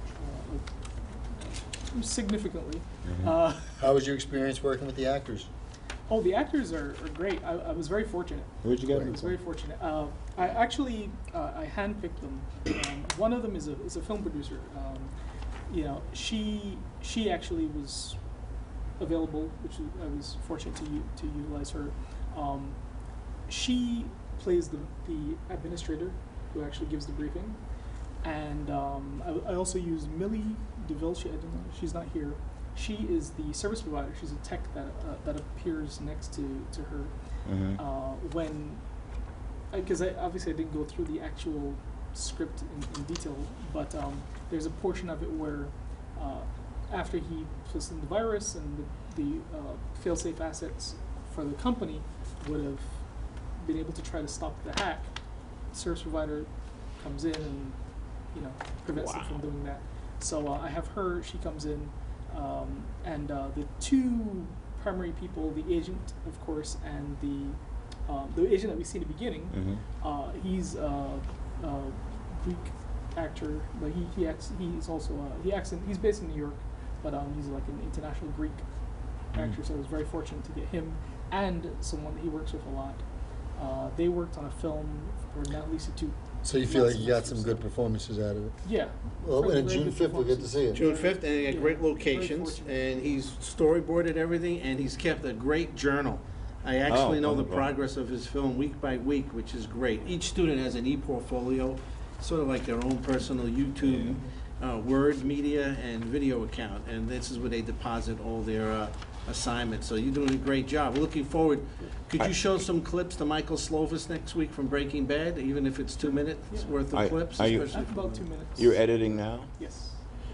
significantly. How was your experience working with the actors? Oh, the actors are great. I was very fortunate. Where'd you get I them was from? very fortunate. I actually I handpicked them. One of them is a film producer. She actually was available, which I was fortunate to utilize her. She plays the administrator who actually gives the briefing, and I also used Millie DeVille. I don't know. She's not here. She is the service provider. She's a tech that appears next to her when, because obviously I didn't go through the actual script in detail, but there's a portion of it where after he puts in the virus and the fail-safe assets for the company would have been able to try to stop the hack, the service provider comes in and prevents it from doing that. So I have her. She comes in. And the 2 primary people, the agent, of course, and the agent that we see in the beginning, he's a Greek actor, but he's based in New York, but he's like an international Greek actor, so I was very fortunate to get him and someone that he works with a lot. They worked on a film for Not Lisa 2. So you feel like you got some good performances out of it? Yeah. Well, Very and June good 5th we'll get to see it. June 5th, and he had Yeah, great very locations, fortunate. and he's storyboarded everything, and he's kept a great journal. I actually know the wonderful. progress of his film week by week, which is great. Each student has an e-portfolio, sort of like their own personal YouTube, Word media, and video account, and this is where they deposit all their assignments. So you're doing a great job. We're looking forward. Could you show some clips to Michael Slovis next week from Breaking Bad, even if it's 2 minutes worth of clips? Are you- especially That's about 2 minutes. You're editing now? Yes.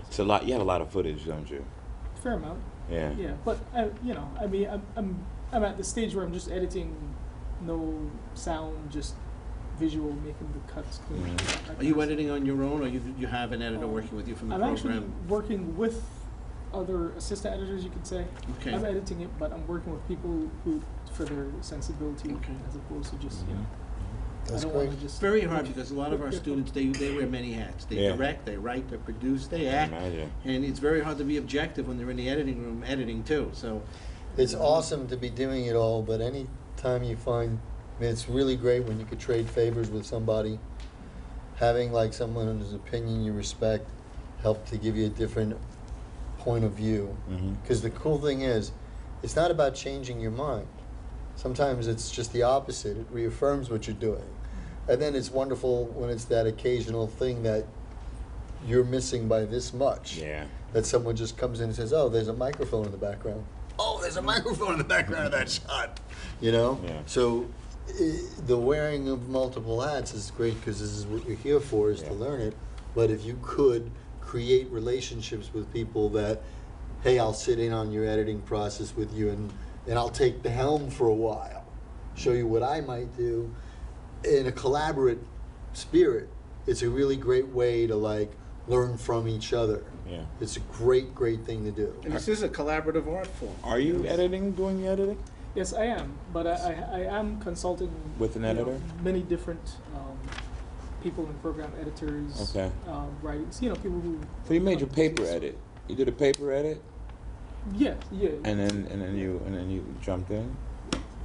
It's a lot. You have a lot of footage, don't you? Fair amount. Yeah. Yeah, but I'm at the stage where I'm just editing, no sound, just visual, making the cuts clean. Mhm. that kind Are you of editing on your own, or you have an editor working with you from the I'm program? actually working with other assistant editors, you could say. Okay. I'm editing it, but I'm working with people who, for their sensibility, Okay. as opposed to just, That's I don't great. want to just. It's very hard because a lot of our students, they wear many hats. They Yeah. direct, they write, they produce, they I act. imagine. And it's very hard to be objective when they're in the editing room editing too, so. It's awesome to be doing it all, but any time you find, it's really great when you could trade favors with somebody. Having like someone whose opinion you respect help to give you a different point of view. Because the cool thing is, it's not about changing your mind. Sometimes it's just the opposite. It reaffirms what you're doing. And then it's wonderful when it's that occasional thing that you're missing by this much. Yeah. That someone just comes in and says, oh, there's a microphone in the background. Oh, there's a microphone in the background of that shot. You know? Yeah. So the wearing of multiple hats is great because this is what you're here for, is to learn it. But if you could create relationships with people that, hey, I'll sit in on your editing process with you and I'll take the helm for a while, show you what I might do in a collaborative spirit. It's a really great way to like learn from each other. Yeah. It's a great, great thing to do. And this is a collaborative art form. Are you doing the editing? Yes, I am, but I am consulting With an you know, editor? many different people and program editors, Okay. writers, you know, people who. So you made your paper edit. You did a paper edit, Yeah, yeah. and then you jumped in.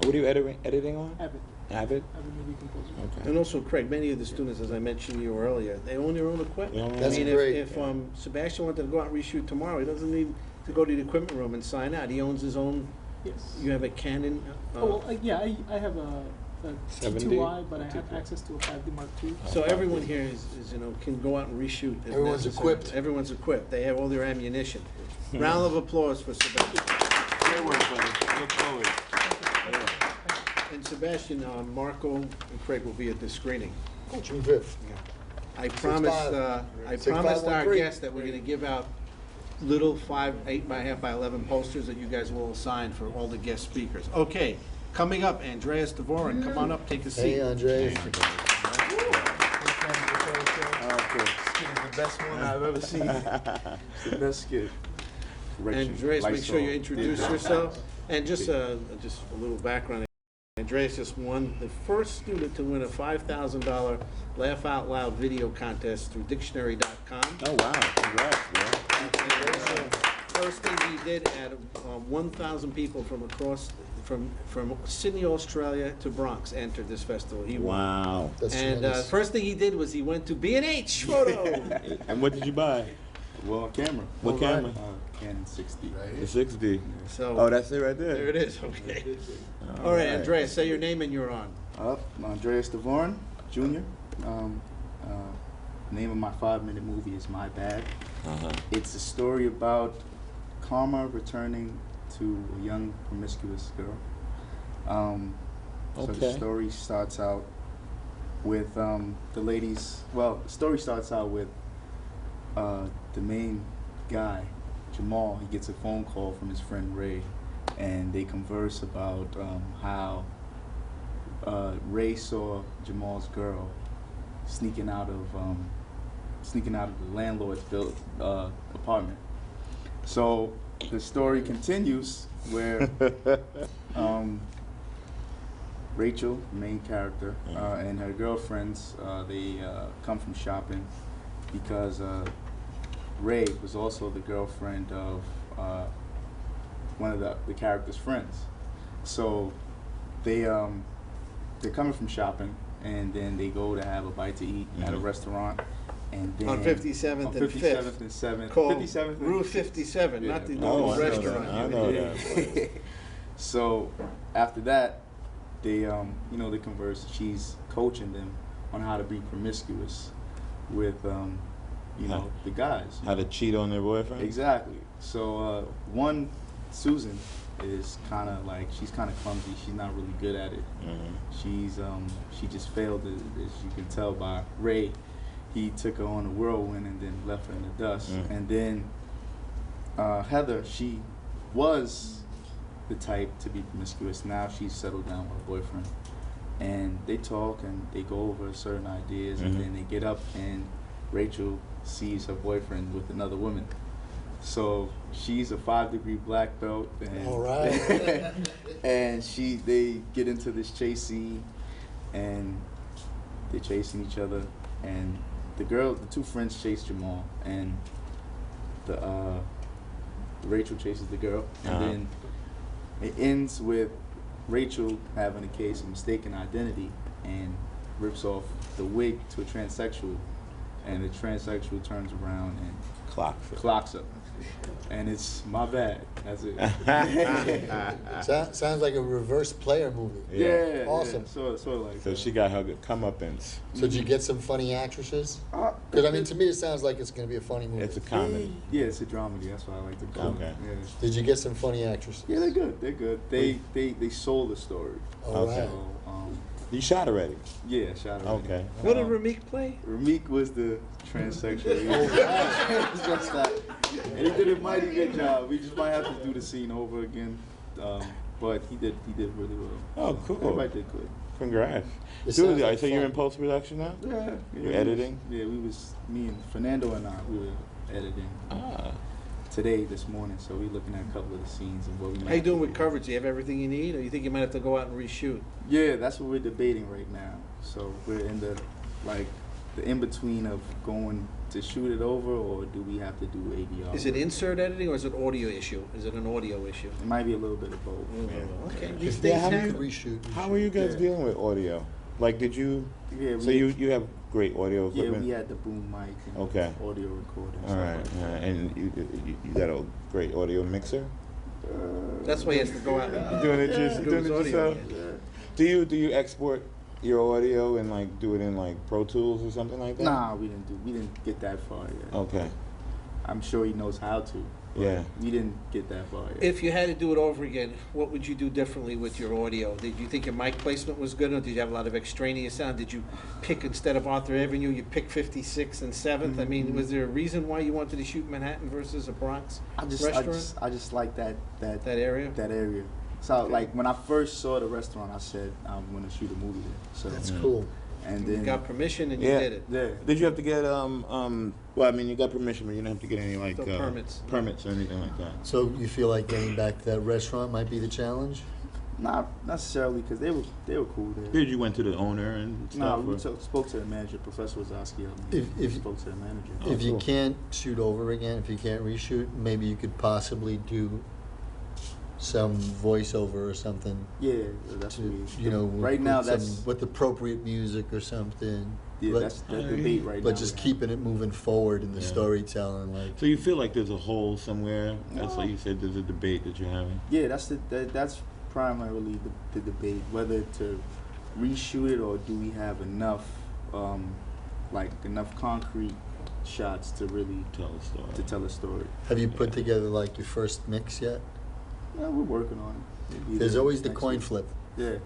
What are you editing on? Avid Avid. Media Composer. Okay. And also, Craig, many of the students, as I mentioned to you earlier, they own their own equipment. They own their That's I mean, great. if Sebastian wanted to go out and reshoot tomorrow, he doesn't need to go to the equipment room and sign out. He owns his own. Yes. You have a Canon. Yeah, I have a 70? T2i, but I have access to a 5D Mark II. So everyone here is can go out and reshoot. If Everyone's necessary. equipped. Everyone's equipped. They have all their ammunition. Round of applause for Sebastian. Great work, buddy. Look forward. And Sebastian, Marco and Craig will be at this screening. June 5th. I promised, 6'5". I 6'5", promised our 1'3". guests that we're gonna give out little 8x11 posters that you guys will assign for all the guest speakers. Okay, coming up, Andreas Dvorin, come on up, take a seat. Hey, Andres. It's the best one I've ever seen. It's the best skit. Andreas, make sure you introduce yourself. And just a little background. Andreas just won the first student to win a $5,000 Laugh Out Loud video contest through dictionary.com. Oh wow! Congrats, bro. First thing he did, at 1,000 people from Sydney, Australia to Bronx entered this festival. He won. Wow. That's And tremendous. first thing he did was he went to B&H Photo. And what did you buy? Well, camera. What camera? Canon 60. The 60. So Oh, that's it right there. there it is. Okay. All right, Andreas, say your name and you're on. I'm Andreas Dvorin, Jr. Name of my 5-minute movie is My Bad. Uh-huh. It's a story about karma returning to a young promiscuous girl. So the Okay. story starts out with the story starts out with the main guy, Jamal. He gets a phone call from his friend Ray, and they converse about how Ray saw Jamal's girl sneaking out of the landlord's apartment. So the story continues where Rachel, the main character, and her girlfriends, they come from shopping because Ray was also the girlfriend of one of the character's friends. So they're coming from shopping, and then they go to have a bite to eat at a restaurant. And then On 57th on and 57th and 7th. Called 57th and Route 57, Yeah. not the Oh, normal I know restaurant. that. I know that. So after that, they they converse. She's coaching them on how to be promiscuous with the guys. How to cheat on their boyfriend? Exactly. So one, Susan, is kind of like, she's kind of clumsy. She's not really good at it. Mm-hmm. She just failed, as you can tell by Ray. He took her on a whirlwind and then left her in the dust. Mm. And then Heather, she was the type to be promiscuous. Now she's settled down with her boyfriend. And they talk and they go over certain ideas, and then they get up and Rachel sees her boyfriend with another woman. So she's a 5-degree black belt, and All right. and they get into this chase scene, and they're chasing each other, and the two friends chase Jamal, and Rachel chases the girl, and then it ends with Rachel having a case of mistaken identity and rips off the wig to a transsexual, and the transsexual turns around and Clocks it. clocks her. and it's my bad. That's it. Sounds like a reverse player movie. Yeah, Awesome. Yeah, sort of like So that. she got her comeuppance. So did you get some funny actresses? Because I mean, to me, it sounds like it's going to be a funny movie. It's a comedy. Yeah, it's a dramedy. That's why I like to call Okay. it. Yeah. Did you get some funny actresses? Yeah, they're good. They're good. They sold the story. All Okay. right. So, You shot already. yeah, shout out. Okay. What did Ramik play? Ramik was the transsexual. Transvestite. And he did a mighty good job. We just might have to do the scene over again. But he did really well. Oh, cool. Everybody did good. Congrats. It Dude, sounds like so you're fun. in post-production now? Yeah. You're editing? Me and Fernando and I, we were editing today, this morning. So we're looking at a couple of the scenes and what we How you doing with coverage? Do you have everything you need, or you think you might have to go out and reshoot? Yeah, that's what we're debating right now. So we're in the in-between of going to shoot it over, or do we have to do ADR? Is it insert editing or is it audio issue? Is it an audio issue? It might be a little bit of both. Okay. These If things how happen. you could reshoot. How are you guys Yeah. dealing with audio? Like, did you? Yeah, So you have great audio yeah, equipment. we had the boom mic and Okay. audio recording. All right, and you got a great audio mixer. That's why he has to go out You and doing it, do his audio yourself? again. Do you export your audio and like do it in like Pro Tools or something like that? Nah, we didn't get that far yet. Okay. I'm sure he knows how to. But Yeah. we didn't get that far yet. If you had to do it over again, what would you do differently with your audio? Did you think your mic placement was good, or did you have a lot of extraneous sound? Did you pick, instead of Arthur Avenue, you pick 56th and 7th? I mean, was there a reason why you wanted to shoot Manhattan versus a Bronx restaurant? I just like that That area? that area. So like when I first saw the restaurant, I said I'm gonna shoot a movie there. So That's cool. and You then got permission and you Yeah. did it. yeah. Did you have to get Well, I mean, you got permission, but you didn't have to get any like No permits. permits or anything like that. So you feel like getting back to that restaurant might be the challenge? Not necessarily because they were cool there. Did you went to the owner and No, stuff? we or- spoke to the manager, Professor Wazowski. If- spoke to the manager. Oh, If you cool. can't shoot over again, if you can't reshoot, maybe you could possibly do some voiceover or something. Yeah, that's To, what we. you know, right with now some- that's with appropriate music or something. yeah but, that's the debate right now. but just keeping it moving forward in the Yeah. storytelling, like. So you feel like there's a hole somewhere? That's like you said. There's a debate that you're having. Yeah, that's primarily the debate whether to reshoot it or do we have enough enough concrete shots to really Tell a story. to tell a story. Have you put together like your first mix yet? Yeah, we're working on it. Maybe There's either always the next coin week. flip. Yeah,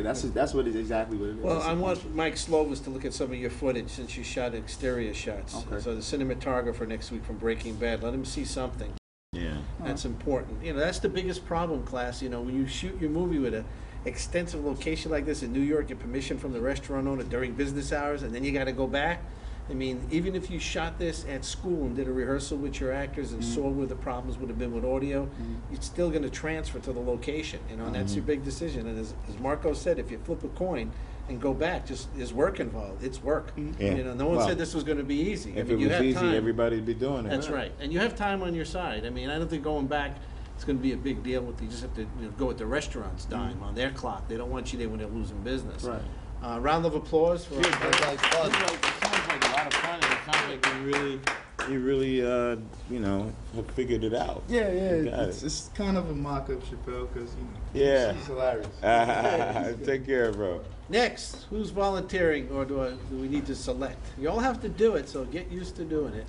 that's what it exactly what it is. Well, It's a I coin want flip. Mike Slovis to look at some of your footage since you shot exterior shots. Okay. So the cinematographer next week from Breaking Bad, let him see something. Yeah. That's important. You know, that's the biggest problem, class. You know, when you shoot your movie with a extensive location like this in New York, get permission from the restaurant owner during business hours, and then you got to go back. I mean, even if you shot this at school and did a rehearsal with your actors and saw where the problems would have been with audio, you're still going to transfer to the location, you know, and that's your big decision. And as Marco said, if you flip a coin and go back, just there's work involved. It's work. Yeah. You know, no one Well, said this was going to be easy. If I mean, it you was have easy, time. everybody'd be doing it. That's right. And you have time on your side. I mean, I don't think going back it's going to be a big deal. You just have to go with the restaurant's dime on their clock. They don't want you there when they're losing business. Right. Round of applause for That guy's fun. It sounds like a lot of fun, and it sounds like you really, have figured it out. Yeah, You got it. it's kind of a mock of Chappelle because Yeah. he's hilarious. Take care, bro. Next, who's volunteering, or do we need to select? You all have to do it, so get used to doing it.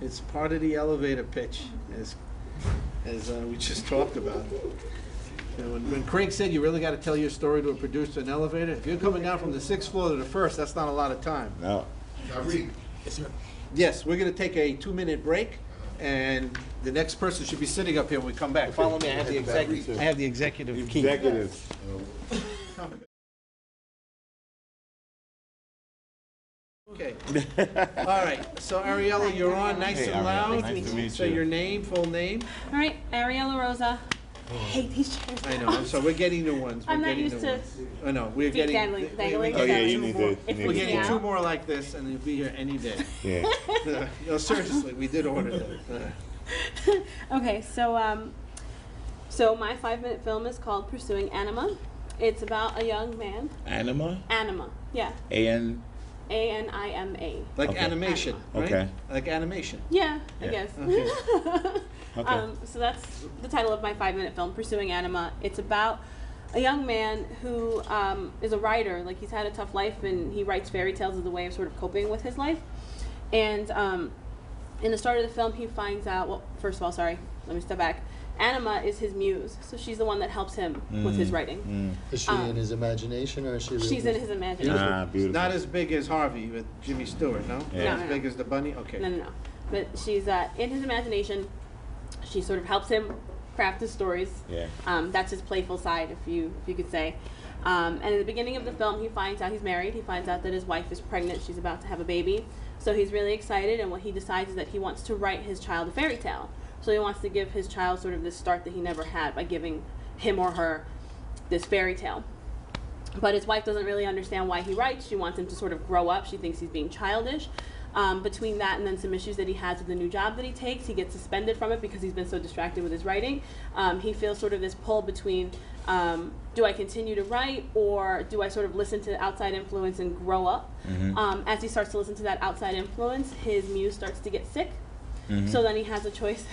It's part of the elevator pitch, as we just talked about. You know, when Craig said you really got to tell your story to a producer in an elevator, if you're coming down from the 6th floor to the 1st, that's not a lot of time. No. Yes, we're going to take a 2-minute break, and the next person should be sitting up here when we come back. Follow me. I have the executive key. Executives. Okay. All right. So Ariella, you're on, nice Hey, and Ariella, loud. nice to meet Say you. your name, full name. All right, Ariella Rosa. I hate these chairs. I know. So we're getting new ones. I'm We're not getting used new to ones. I know. We're feet getting. dangling. Oh yeah, you two need more. to. If We're we getting Yeah. 2 more like this, and they'll be here any day. Yeah. No, seriously, we did order them. Okay, so my 5-minute film is called Pursuing Anima. It's about a young man. Anima. Anima, yeah. A-N. Anima. Like Okay. animation, right? Okay. Like animation. Yeah, I Yeah. guess. Okay. Okay. So that's the title of my 5-minute film, Pursuing Anima. It's about a young man who is a writer. Like, he's had a tough life, and he writes fairy tales as a way of sort of coping with his life. And in the start of the film, he finds out, well, first of all, sorry, let me step back. Anima is his muse, so she's the one that helps him with his writing. Is she in his imagination, or is she? She's in his imagination. Ah, beautiful. Not as big as Harvey with Jimmy Stewart, no? Yeah. Not No, as no, big as the bunny? Okay. No. But she's in his imagination. She sort of helps him craft his stories. Yeah. That's his playful side, if you could say. And in the beginning of the film, he finds out he's married. He finds out that his wife is pregnant. She's about to have a baby. So he's really excited, and what he decides is that he wants to write his child a fairy tale. So he wants to give his child sort of this start that he never had by giving him or her this fairy tale. But his wife doesn't really understand why he writes. She wants him to sort of grow up. She thinks he's being childish. Between that and then some issues that he has with the new job that he takes, he gets suspended from it because he's been so distracted with his writing. He feels sort of this pull between, do I continue to write, or do I sort of listen to outside influence and grow up? As he starts to listen to that outside influence, his muse starts to get sick. So then he has a choice.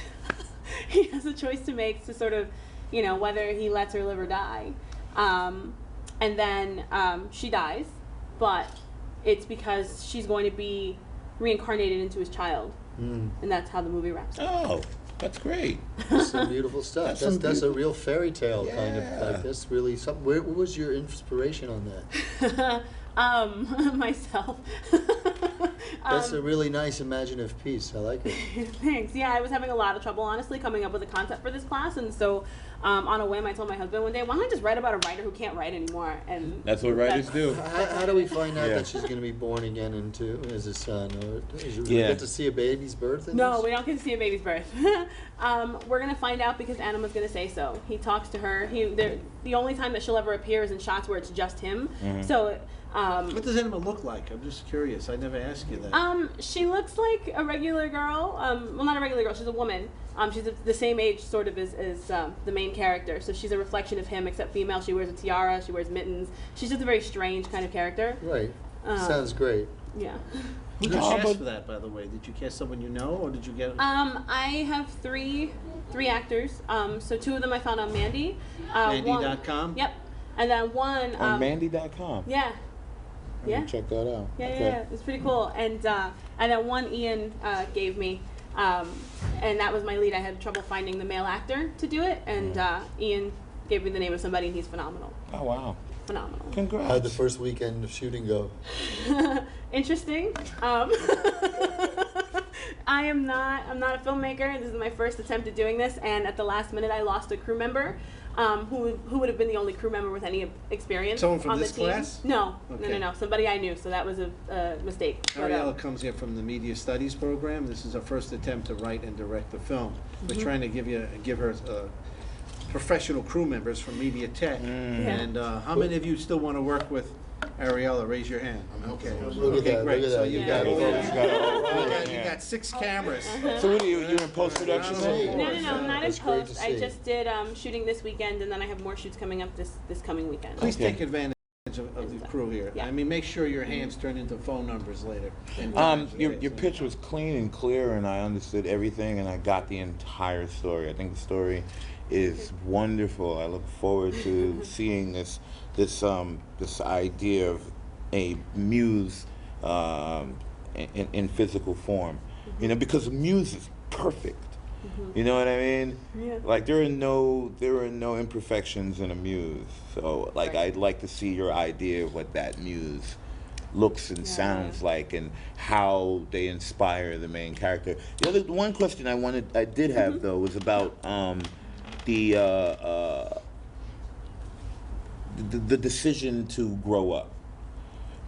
He has a choice to make to sort of, whether he lets her live or die. And then she dies, but it's because she's going to be reincarnated into his child. And that's how the movie wraps up. Oh, that's great. That's some beautiful stuff. That's That's some a real fairy tale kind of, Yeah. like, that's really something. Where was your inspiration on that? Myself. That's a really nice imaginative piece. I like it. Thanks. Yeah, I was having a lot of trouble, honestly, coming up with a concept for this class, and so on a whim, I told my husband one day, why don't I just write about a writer who can't write anymore? And That's what writers do. How do we find out Yeah. that she's going to be born again into as a son? Or do we Yeah. get to see a baby's birth in No, this? we don't get to see a baby's birth. We're gonna find out because Anima's gonna say so. He talks to her. The only time that she'll ever appear is in shots where it's just him. So. What does Anima look like? I'm just curious. I never asked you that. She looks like a regular girl. Well, not a regular girl. She's a woman. She's the same age, sort of, as the main character. So she's a reflection of him, except female. She wears a tiara. She wears mittens. She's just a very strange kind of character. Right. Sounds great. Yeah. Who did you cast for that, by the way? Did you cast someone you know, or did you get? I have three actors. So 2 of them I found on Mandy. Mandy.com? Yep. And then one. On Mandy.com. Yeah. Yeah. Check that out. Yeah, it's pretty cool. And then one Ian gave me, and that was my lead. I had trouble finding the male actor to do it, and Ian gave me the name of somebody, and he's phenomenal. Oh, wow. Phenomenal. Congrats. How'd the first weekend of shooting go? Interesting. I'm not a filmmaker. This is my first attempt at doing this, and at the last minute, I lost a crew member. Who would have been the only crew member with any experience Someone from on the this team. class? No, Okay. no. Somebody I knew, so that was a mistake. But, Ariella comes here from the Media Studies program. This is her first attempt to write and direct the film. We're trying to give her professional crew members from Media Tech. And how many of you still want to work with Ariella? Raise your hand. Okay. Look at that, Great. look at So that. you You got, got you got 6 cameras. So what are you in post-production? Uh-huh. No, I'm not in That's great to post. I see. just did shooting this weekend, and then I have more shoots coming up this coming weekend. Please Okay. take advantage of the crew here. Yeah. I mean, make sure your hands turn into phone numbers later. Your pitch was clean and clear, and I understood everything, and I got the entire story. I think the story is wonderful. I look forward to seeing this idea of a muse in physical form. You know, because a muse is perfect. You know what I mean? Yeah. Like there are no imperfections in a muse. So like Right. I'd like to see your idea of what that muse looks and sounds like, and how they inspire the main character. The one question I did have though was about the decision to grow up.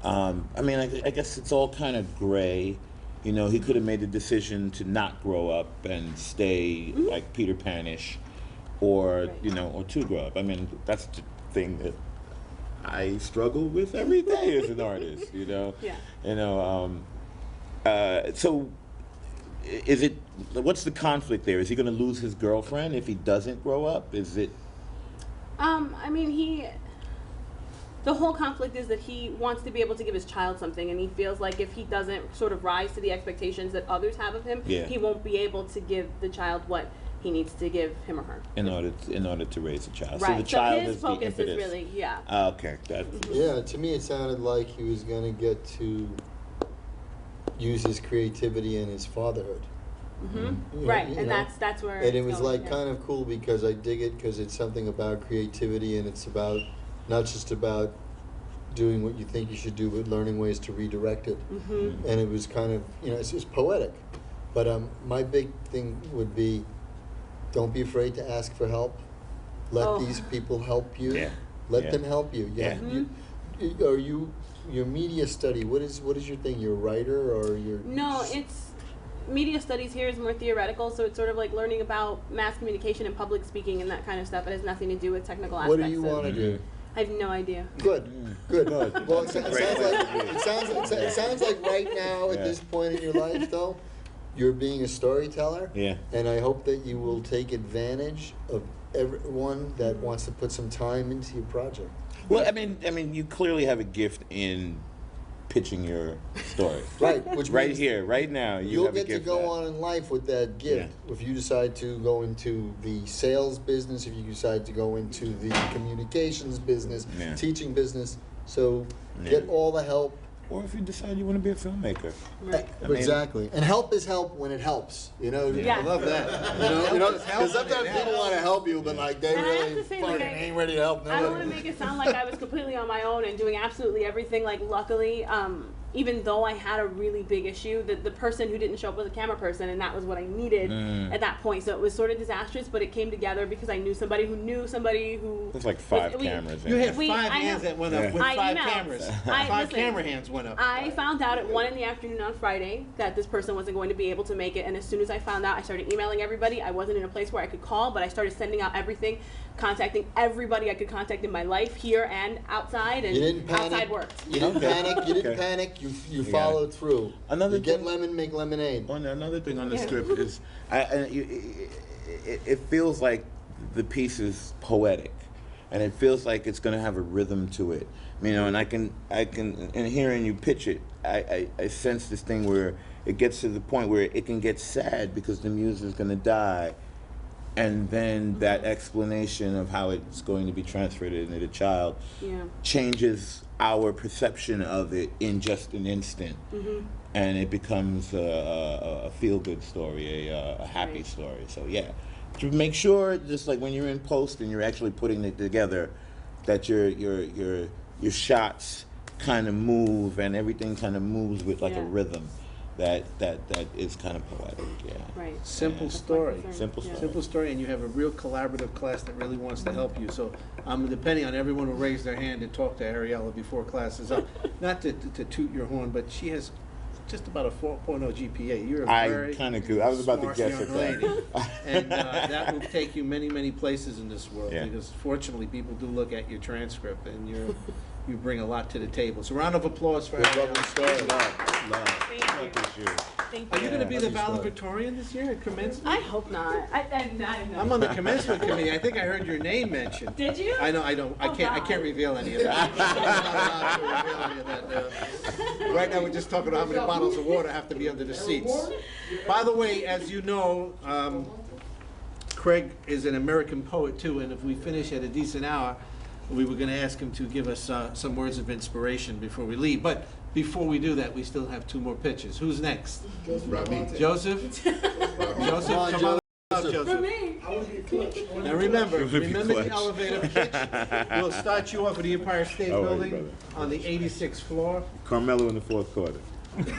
I mean, I guess it's all kind of gray. You know, he could have made the decision to not grow up and stay like Peter Pan-ish, or or to grow up. I mean, that's the thing that I struggle with every day as an artist. You know. Yeah. You know. So, is it? What's the conflict there? Is he going to lose his girlfriend if he doesn't grow up? Is it? I mean, the whole conflict is that he wants to be able to give his child something, and he feels like if he doesn't sort of rise to the expectations that others have of him, Yeah. he won't be able to give the child what he needs to give him or her. In order to raise a child. Right. So the child his is the focus impetus. is really, yeah. Ah, okay. That's Yeah, to me it sounded like he was going to get to use his creativity and his fatherhood. Mm-hmm. Right, you and know? that's where. And it it's was going, like yeah. kind of cool because I dig it because it's something about creativity and it's about not just about doing what you think you should do, but learning ways to redirect it. Mm-hmm. And it was kind of, it's poetic. But my big thing would be, don't be afraid to ask for help. Let these people help you. Yeah. Let Yeah. them help you. Yeah. Mm-hmm. Are you your media study? What is your thing? You're a writer or you're? No, it's media studies here is more theoretical, so it's sort of like learning about mass communication and public speaking and that kind of stuff. It has nothing to do with technical aspects. What do you want to do? I have no idea. Good. Well, it sounds like right now at this point in your life, though, you're being a storyteller. Yeah. And I hope that you will take advantage of everyone that wants to put some time into your project. Well, I mean, you clearly have a gift in pitching your story. Right. Which right means here, right now, you'll have a get to gift go that. on in life with that gift. If you decide to go into the sales business, if you decide to go into the communications business, teaching business, so get all the help. Or if you decide you want to be a filmmaker. Right. Exactly. And help is help when it helps. Yeah. I love that. Because sometimes people want to help you, but like they And I have really to say, fucking like, ain't ready to help I don't nobody. want to make it sound like I was completely on my own and doing absolutely everything. Like, luckily, even though I had a really big issue, the person who didn't show up was a camera person, and that was what I needed at that point. So it was sort of disastrous, but it came together because I knew somebody who knew somebody who. There's like 5 cameras. You had We- 5 I hands know. that went up with I 5 emailed. cameras. I- 5 listen, camera hands went up. I found out at 1 in the afternoon on Friday that this person wasn't going to be able to make it, and as soon as I found out, I started emailing everybody. I wasn't in a place where I could call, but I started sending out everything, contacting everybody I could contact in my life, here and outside, and You didn't panic. outside worked. You didn't panic. You didn't panic. You followed through. Another you get thing- lemon, make lemonade. Another thing on the script is, it feels like the piece is poetic, and it feels like it's going to have a rhythm to it. And I can, in hearing you pitch it, I sense this thing where it gets to the point where it can get sad because the muse is going to die, and then that explanation of how it's going to be transferred into the child changes our perception of it in just an instant. And it becomes a feel-good story, a happy story. So yeah, to make sure, just like when you're in post and you're actually putting it together, that your shots kind of move and everything kind of moves with like a rhythm that is kind of poetic. Yeah. Right. Simple story. Simple story. Simple story, and you have a real collaborative class that really wants to help you. So I'm depending on everyone who raised their hand and talk to Ariella before class is up. Not to toot your horn, but she has just about a 4.0 GPA. You're a very kind of cool. I was about to smart guess young at that. lady. And that will take you many, many places in this world, Yeah. because fortunately people do look at your transcript, and you bring a lot to the table. So round of applause for Ariella. Thank Are you you. going to be the valedictorian this year at commencement? I hope not. I'm on the commencement committee. I think I heard your name mentioned. Did you? I know. I don't. I Oh, can't. I God. can't reveal any of that. I'm not allowed to reveal any of that. Right now, we're just talking about how many bottles of water have to be under the seats. By the way, as you know, Craig is an American poet too, and if we finish at a decent hour, we were going to ask him to give us some words of inspiration before we leave. But before we do that, we still have 2 more pitches. Who's next? Joseph? Joseph, come on up, Joseph. Now remember the elevator pitch. We'll start you off at the Empire State All right, Building brother. on the 86th floor. Carmelo in the 4th quarter.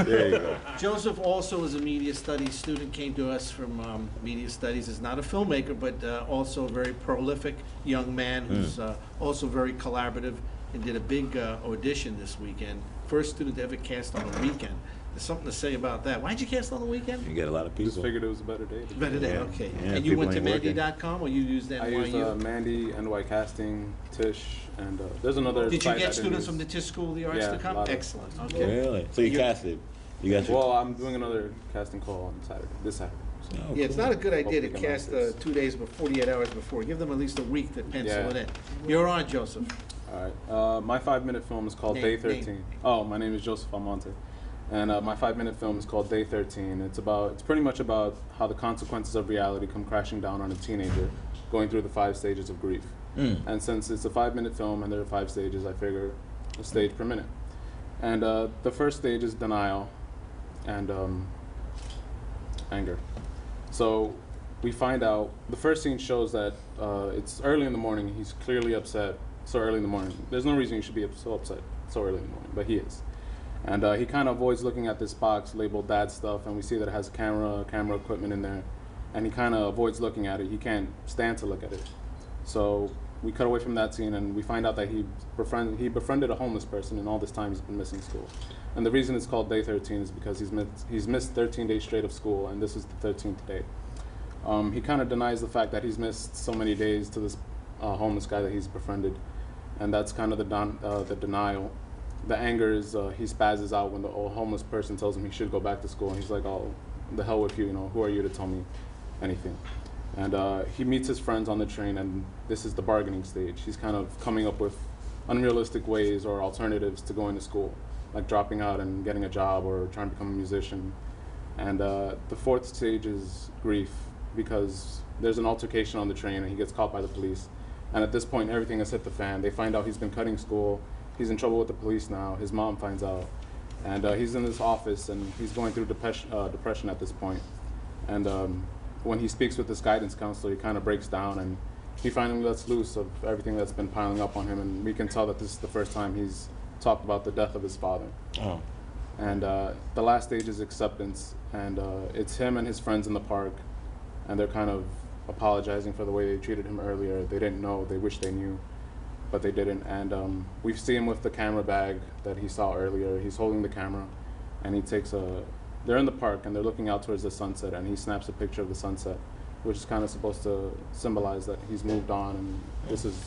There you go. Joseph also is a media studies student, came to us from media studies, is not a filmmaker, but also a very prolific young man who's also very collaborative, and did a big audition this weekend. First student to ever cast on a weekend. There's something to say about that. Why'd you cast on the weekend? You get a lot of Just people. figured it was a better day. Better day, okay. Yeah, And you went to people ain't working. Mandy.com, or you used I NYU? used Mandy, NY Casting, Tish, and there's another Did you site I get didn't students use. from the Tisch School of the Arts Yeah, to come? a lot of- Excellent, okay. Really? So you casted. You got your. Well, I'm doing another casting call on Saturday, this Saturday. So. Oh, Yeah, it's not a good idea to Hopefully get cast my answers. 2 days before, 48 hours before. Give them at least a week to pencil Yeah. it in. You're on, Joseph. All right. My 5-minute film is called Day Name. 13. Oh, my name is Joseph Almonte, and my 5-minute film is called Day 13. It's pretty much about how the consequences of reality come crashing down on a teenager, going through the 5 stages of grief. And since it's a 5-minute film and there are 5 stages, I figure a stage per minute. And the first stage is denial and anger. So we find out, the first scene shows that it's early in the morning. He's clearly upset so early in the morning. There's no reason you should be so upset so early in the morning, but he is. And he kind of avoids looking at this box labeled dad stuff, and we see that it has camera equipment in there, and he kind of avoids looking at it. He can't stand to look at it. So we cut away from that scene, and we find out that he befriended a homeless person, and all this time he's been missing school. And the reason it's called Day 13 is because he's missed 13 days straight of school, and this is the 13th day. He kind of denies the fact that he's missed so many days to this homeless guy that he's befriended, and that's kind of the denial. The anger is he spazzes out when the old homeless person tells him he should go back to school, and he's like, "Oh, the hell with you, who are you to tell me anything?" And he meets his friends on the train, and this is the bargaining stage. He's kind of coming up with unrealistic ways or alternatives to going to school, like dropping out and getting a job or trying to become a musician. And the 4th stage is grief, because there's an altercation on the train and he gets caught by the police. And at this point, everything has hit the fan. They find out he's been cutting school. He's in trouble with the police now. His mom finds out. And he's in this office, and he's going through depression at this point. And when he speaks with this guidance counselor, he kind of breaks down, and he finally lets loose of everything that's been piling up on him. And we can tell that this is the first time he's talked about the death of his father. Oh. And the last stage is acceptance, and it's him and his friends in the park, and they're kind of apologizing for the way they treated him earlier. They didn't know, they wish they knew, but they didn't. And we see him with the camera bag that he saw earlier. He's holding the camera, and they're in the park, and they're looking out towards the sunset, and he snaps a picture of the sunset, which is kind of supposed to symbolize that he's moved on, and this is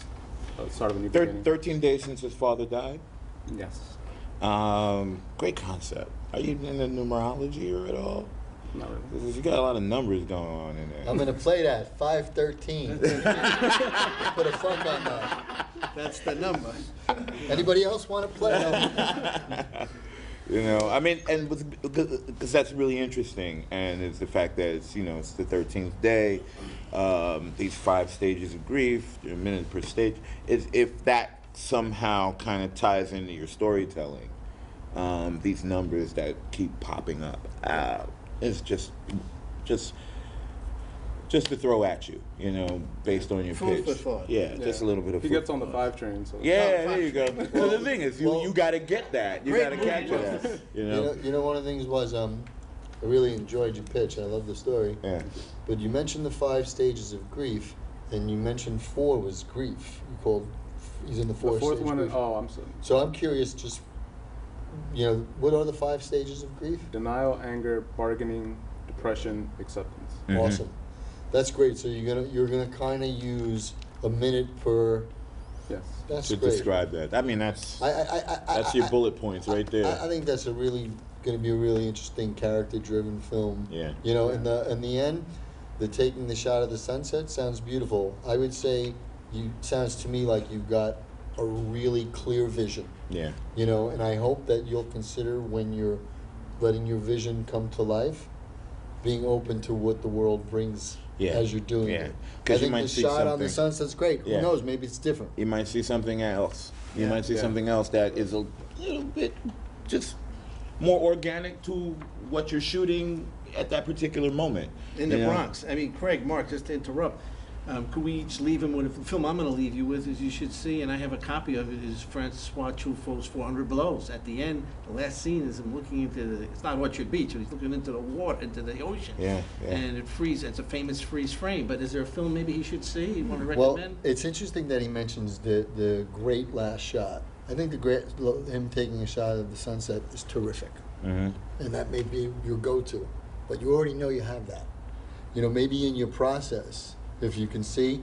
a start of a new beginning. 13 days since his father died? Yes. Great concept. Are you into numerology or at all? Not really. You got a lot of numbers going on in there. I'm gonna play that 513. Put a fuck on that. That's the number. Anybody else want to play that? I mean, and because that's really interesting, and it's the fact that it's it's the 13th day, these 5 stages of grief, a minute per stage. If that somehow kind of ties into your storytelling, these numbers that keep popping up, it's just to throw at you, based on your Food pitch. for thought. Yeah, just a little bit of. He food gets for on the thought. 5 train. So. Yeah, there you go. Well, the thing is, you got to get that. You got to capture that. One of the things was I really enjoyed your pitch, and I love the story. Yeah. But you mentioned the 5 stages of grief, and you mentioned 4 was grief. He's in the 4th The 4th stage one is, grief. I'm sorry. So I'm curious, just what are the 5 stages of grief? Denial, anger, bargaining, depression, acceptance. Mhm. Awesome. That's great. So you're gonna kind of use a minute per. Yes. That's To great. describe that. I mean, that's That's your bullet points right there. I think that's going to be a really interesting character-driven film. Yeah. In the end, the taking the shot of the sunset sounds beautiful. I would say sounds to me like you've got a really clear vision. Yeah. And I hope that you'll consider, when you're letting your vision come to life, being open to what the world brings as you're doing it. I 'Cause you think might the see shot on the something- sunset's great. Yeah. Who knows? Maybe it's different. You might see something else. You might see something else that is a little bit just more organic to what you're shooting at that particular moment. In the Bronx. I mean, Craig, Mark, just to interrupt, could we each leave him with the film I'm going to leave you with is you should see, and I have a copy of it, is Francois Truffaut's 400 Blows. At the end, the last scene is him looking into it's not Orchard Beach, but he's looking into the water, into the ocean. Yeah. And it freezes. It's a famous freeze frame. But is there a film maybe he should see? You want to Well, recommend? it's interesting that he mentions the great last shot. I think him taking a shot of the sunset is terrific. Mm-hmm. And that may be your go-to, but you already know you have that. Maybe in your process, if you can see,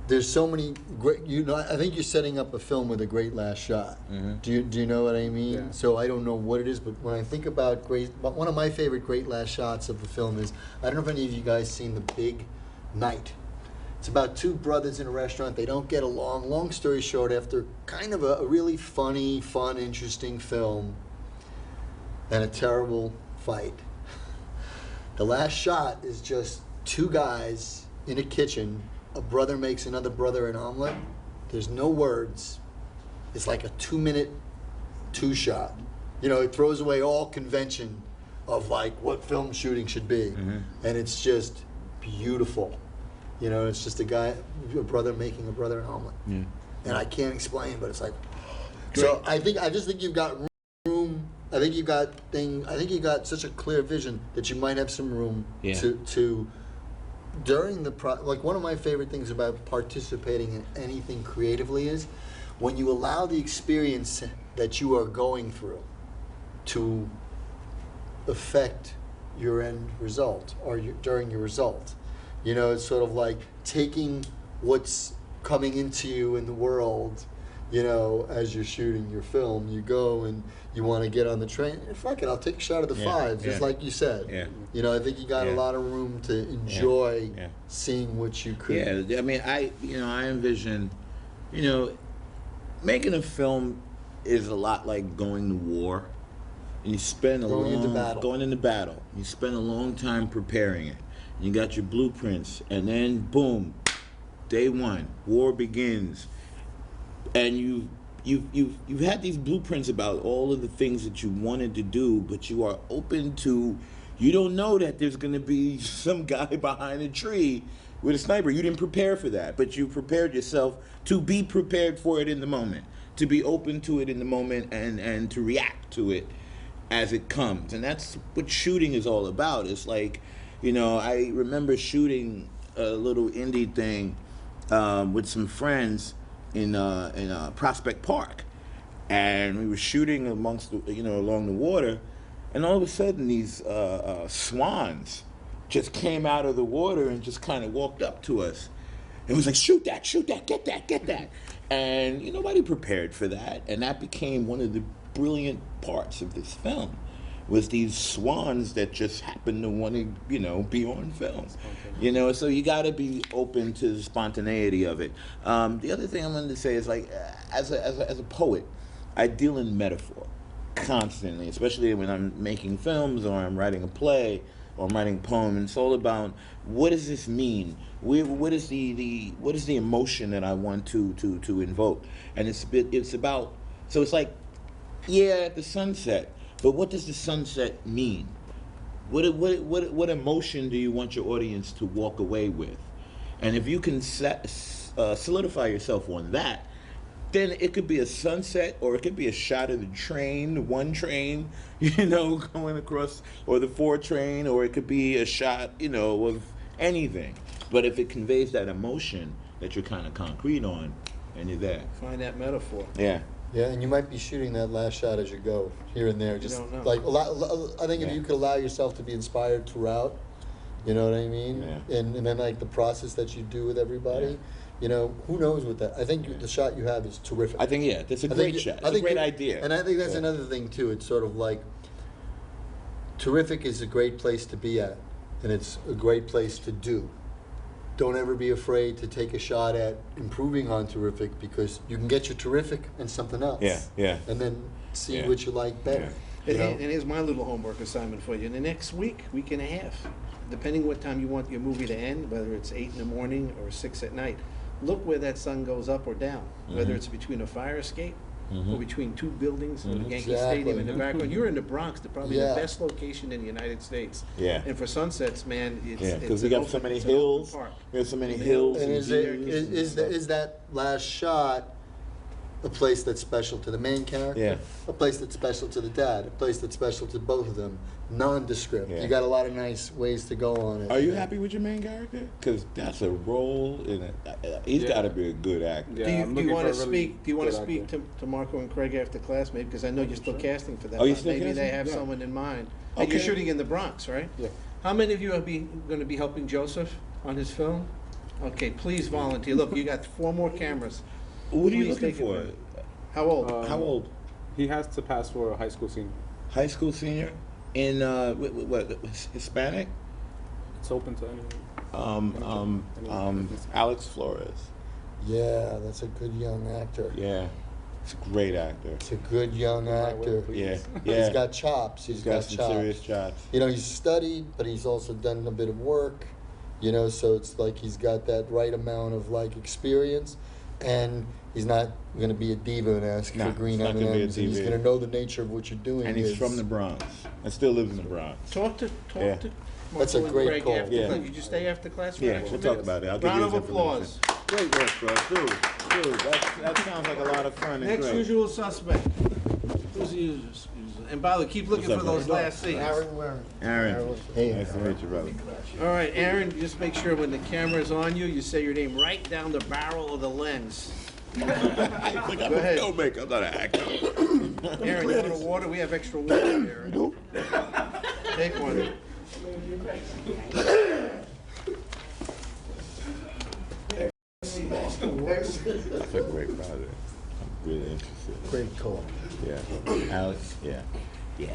there's so many great. I think you're setting up a film with a great last shot. Mm-hmm. Do you know what I mean? Yeah. So I don't know what it is, but when I think about one of my favorite great last shots of the film is, I don't know if any of you guys seen The Big Night. It's about two brothers in a restaurant. They don't get along. Long story short, after kind of a really funny, fun, interesting film and a terrible fight, the last shot is just two guys in a kitchen. A brother makes another brother an omelet. There's no words. It's like a 2-minute two-shot. You know, it throws away all convention of like what film shooting should be. And it's just beautiful. You know, it's just a brother making a brother an omelet. And I can't explain, but it's like, so I just think you've got room. I think you got such a clear vision that you might have some room to during the like one of my favorite things about participating in anything creatively is when you allow the experience that you are going through to affect your end result or during your result. You know, it's sort of like taking what's coming into you in the world, you know, as you're shooting your film. You go and you want to get on the train. Fuck it, I'll take a shot of the five, just like you said. You know, I think you got a lot of room to enjoy seeing what you could. Yeah, I mean, I envision, you know, making a film is a lot like going to war. And you spend going into battle. You spend a long time preparing it. You got your blueprints, and then boom, day one, war begins, and you've had these blueprints about all of the things that you wanted to do, but you are open to. You don't know that there's going to be some guy behind a tree with a sniper. You didn't prepare for that, but you prepared yourself to be prepared for it in the moment, to be open to it in the moment, and to react to it as it comes. And that's what shooting is all about. It's like, you know, I remember shooting a little indie thing with some friends in Prospect Park, and we were shooting amongst along the water, and all of a sudden these swans just came out of the water and just kind of walked up to us. It was like, shoot that, get that. And nobody prepared for that, and that became one of the brilliant parts of this film. Was these swans that just happened to want to, be on film. So you got to be open to the spontaneity of it. The other thing I wanted to say is, like, as a poet, I deal in metaphor constantly, especially when I'm making films or I'm writing a play or I'm writing a poem. And it's all about, what does this mean? What is the emotion that I want to invoke? And it's about, so it's like, the sunset. But what does the sunset mean? What emotion do you want your audience to walk away with? And if you can solidify yourself on that, then it could be a sunset, or it could be a shot of the train, the one train, going across, or the 4 train, or it could be a shot, of anything. But if it conveys that emotion that you're kind of concrete on, and you're there. Find that metaphor. Yeah. Yeah, and you might be shooting that last shot as you go, here and there. Just don't know. like I think if you could allow yourself to be inspired throughout, you know what I mean? Yeah. And then like the process that you do with everybody, who knows what that. I think the shot you have is terrific. I think that's a great shot. It's a great idea. And I think that's another thing too. It's sort of like, terrific is a great place to be at, and it's a great place to do. Don't ever be afraid to take a shot at improving on terrific, because you can get your terrific and something else. Yeah. And then see what you like better. And here's my little homework assignment for you. In the next week and a half, depending what time you want your movie to end, whether it's 8 in the morning or 6 at night, look where that sun goes up or down, whether it's between a fire escape or between 2 buildings with a Yankee Stadium in the background. You're in the Bronx, probably the best location in the United States. Yeah. And for sunsets, man, it's because we got so many hills. We have so many hills. And is that last shot a place that's special to the main character? Yeah. A place that's special to the dad? A place that's special to both of them? Nondescript. Yeah. You got a lot of nice ways to go on it. Are you happy with your main character? Because that's a role in it. He's got to be a good actor. Yeah, do you want to speak? Do you want to speak to Marco and Craig after class, maybe? Because I know you're still casting for that. Oh, you're still maybe casting? they have someone in mind. And you're shooting in the Bronx, right? Yeah. How many of you are going to be helping Joseph on his film? Okay, please volunteer. Look, you got 4 more cameras. What are you Please looking take it. for? How old? How old? He has to pass for a high school senior. High school senior? In what, Hispanic? It's open to anyone. Alex Flores. Yeah, that's a good young actor. Yeah, he's a great actor. It's a good young actor. Yeah, He's got chops. He's got some serious chops. You know, he's studied, but he's also done a bit of work. You know, so it's like he's got that right amount of like experience, and he's not going to be a diva and ask for green he's not gonna be a M&Ms. And he's diva. going to know the nature of what you're doing. And he's from the Bronx and still lives in the Bronx. Talk to Yeah. That's a Marco and great Craig call. after Yeah. class. You just stay after class for Yeah, an extra we'll talk minute? about it. I'll give Round you of his applause. Great work, bro. Dude, that sounds like a lot of fun and Next great. usual suspect. Who's the usual? And by the way, keep looking What's for up, those brother? last scenes. Aaron. Hey, Nice to meet you, brother. All right, Aaron, just make sure when the camera's on you, you say your name right down the barrel of the lens. Like, I'm Go a ahead. filmmaker, I'm not an actor. Aaron, you want a water? We have extra water here. Take one. That's a great project. I'm really interested. great call. Yeah. Alex? Yeah. Yeah,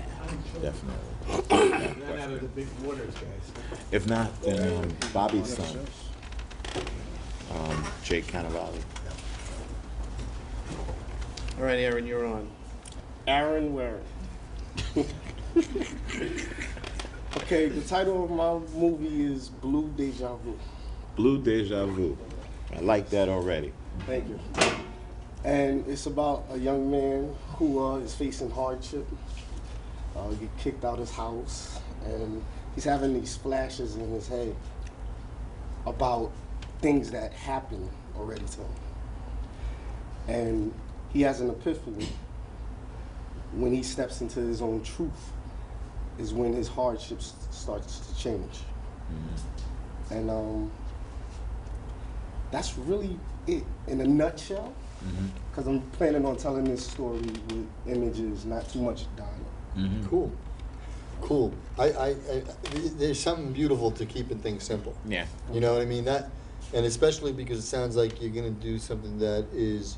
definitely. Not out of the big waters, guys. If not, then Bobby's son, Jake Cannavale. All right, Aaron, you're on. Aaron Warren. Okay, the title of my movie is Blue Deja Vu. Blue Deja Vu. I like that already. Thank you. And it's about a young man who is facing hardship. Get kicked out of his house, and he's having these flashes in his head about things that happened already to him. And he has an epiphany when he steps into his own truth is when his hardships starts to change. Mm-hmm. And that's really it in a nutshell, because I'm planning on telling this story with images, not too much dialogue. Mm-hmm. Cool. Cool. There's something beautiful to keeping things simple. Yeah. You know what I mean? That, and especially because it sounds like you're going to do something that is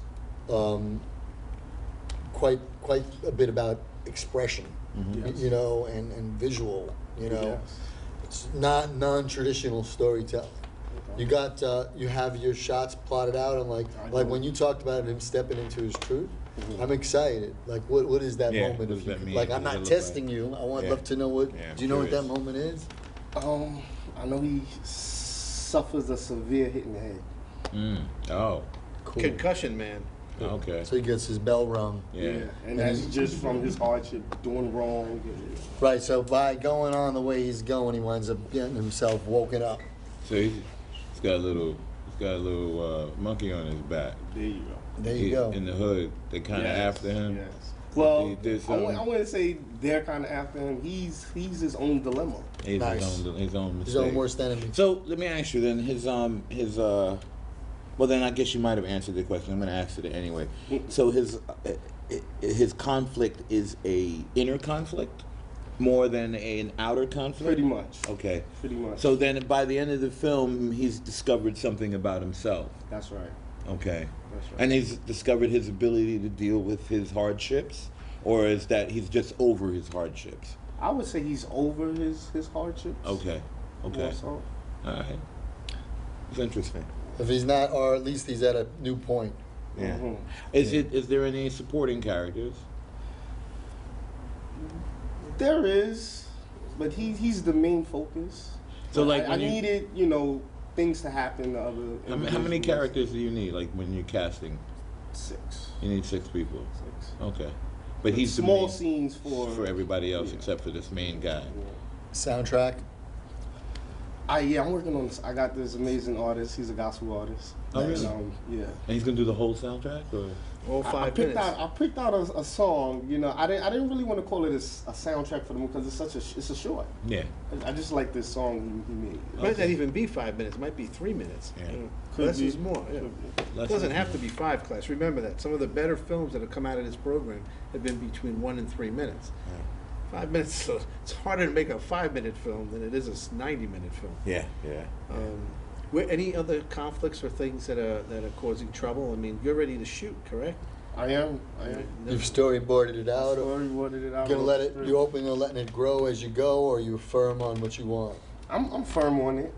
quite a bit about expression, you know, and visual. You know, it's not non-traditional storytelling. You got you have your shots plotted out, and like when you talked about him stepping into his truth. I'm excited. Like, what is that moment? What does If you that could- mean? like, What I'm does it not look testing like? you. I want Yeah. love to know what. Yeah, Do you know what that curious. moment is? I know he suffers a severe hit in the head. Oh, Cool. Concussion, man. okay. So he gets his bell rung. Yeah. And that's just from his hardship, doing wrong. Right. So by going on the way he's going, he winds up getting himself woken up. So he's got a little monkey on his back. There you go. There you go. In the hood, they kind of after him. Yes. Well, He did I wouldn't say they're kind of after him. He's his own dilemma. He's Nice. his own mistake. His own worst enemy. So let me ask you then, well then I guess you might have answered the question. I'm going to answer it anyway. So his conflict is a inner conflict more than an outer conflict? Pretty much. Okay. Pretty much. So then by the end of the film, he's discovered something about himself. That's right. Okay. That's right. And he's discovered his ability to deal with his hardships? Or is that he's just over his hardships? I would say he's over his hardships. Okay. Okay. More so. All right. It's interesting. If he's not, or at least he's at a new point. Yeah. Mhm. Is there any supporting characters? There is, but he's the main focus. So, like, I when you- needed things to happen to other. How many individuals. characters do you need, like, when you're casting? 6. You need 6 people. 6. Okay. But he's the Small main scenes for everybody else except for this main guy. Soundtrack. I'm working on this. I got this amazing artist. He's a gospel artist. Oh, really? Yeah. And he's gonna do the whole soundtrack, or? All I 5 picked minutes. out. I picked out a song. I didn't really want to call it a soundtrack for the movie because it's a short. Yeah. I just like this song he made. It might not even be 5 minutes. It might be 3 minutes. Yeah. Could Less be. is more. Yeah. Less It doesn't is have more. to be 5 class. Remember that. Some of the better films that have come out of this program have been between 1 and 3 minutes. 5 minutes, so it's harder to make a 5-minute film than it is a 90-minute film. Yeah. Yeah. Any other conflicts or things that are causing trouble? I mean, you're ready to shoot, correct? I am. You've storyboarded it out. Storyboarded it out. Gonna let it. You open and letting it grow as you go, or you firm on what you want. I'm firm on it.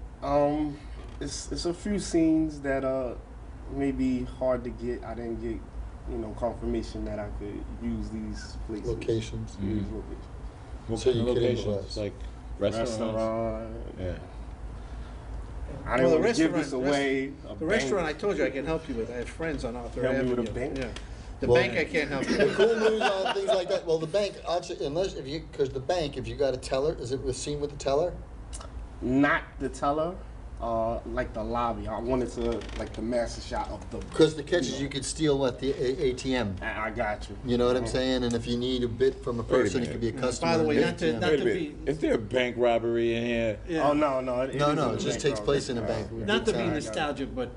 It's a few scenes that may be hard to get. I didn't get, confirmation that I could use these places. Locations. Use locations. What So kind of you could locations? improvise. Like restaurants? Yeah. I Well, didn't the want to give restaurant- this away. The restaurant I told you I can help you with. I have friends on Arthur Help me Avenue. with a bank? Yeah. The Well, bank I can't help you The with. cool news on things like that. Well, the bank, actually, unless if you, because the bank, if you got a teller, is it the scene with the teller? Not the teller, like the lobby. I wanted to like the master shot of the. Because the catch is you could steal what the ATM. I got you. You know what I'm saying? And if you need a bit from a person, it could be a customer. By the way, in not to ATM. not Wait a to minute. be Is there a bank robbery in here? yeah, Oh no, No, isn't it just bank takes robbery. place in a bank. not to Good be time. nostalgic, but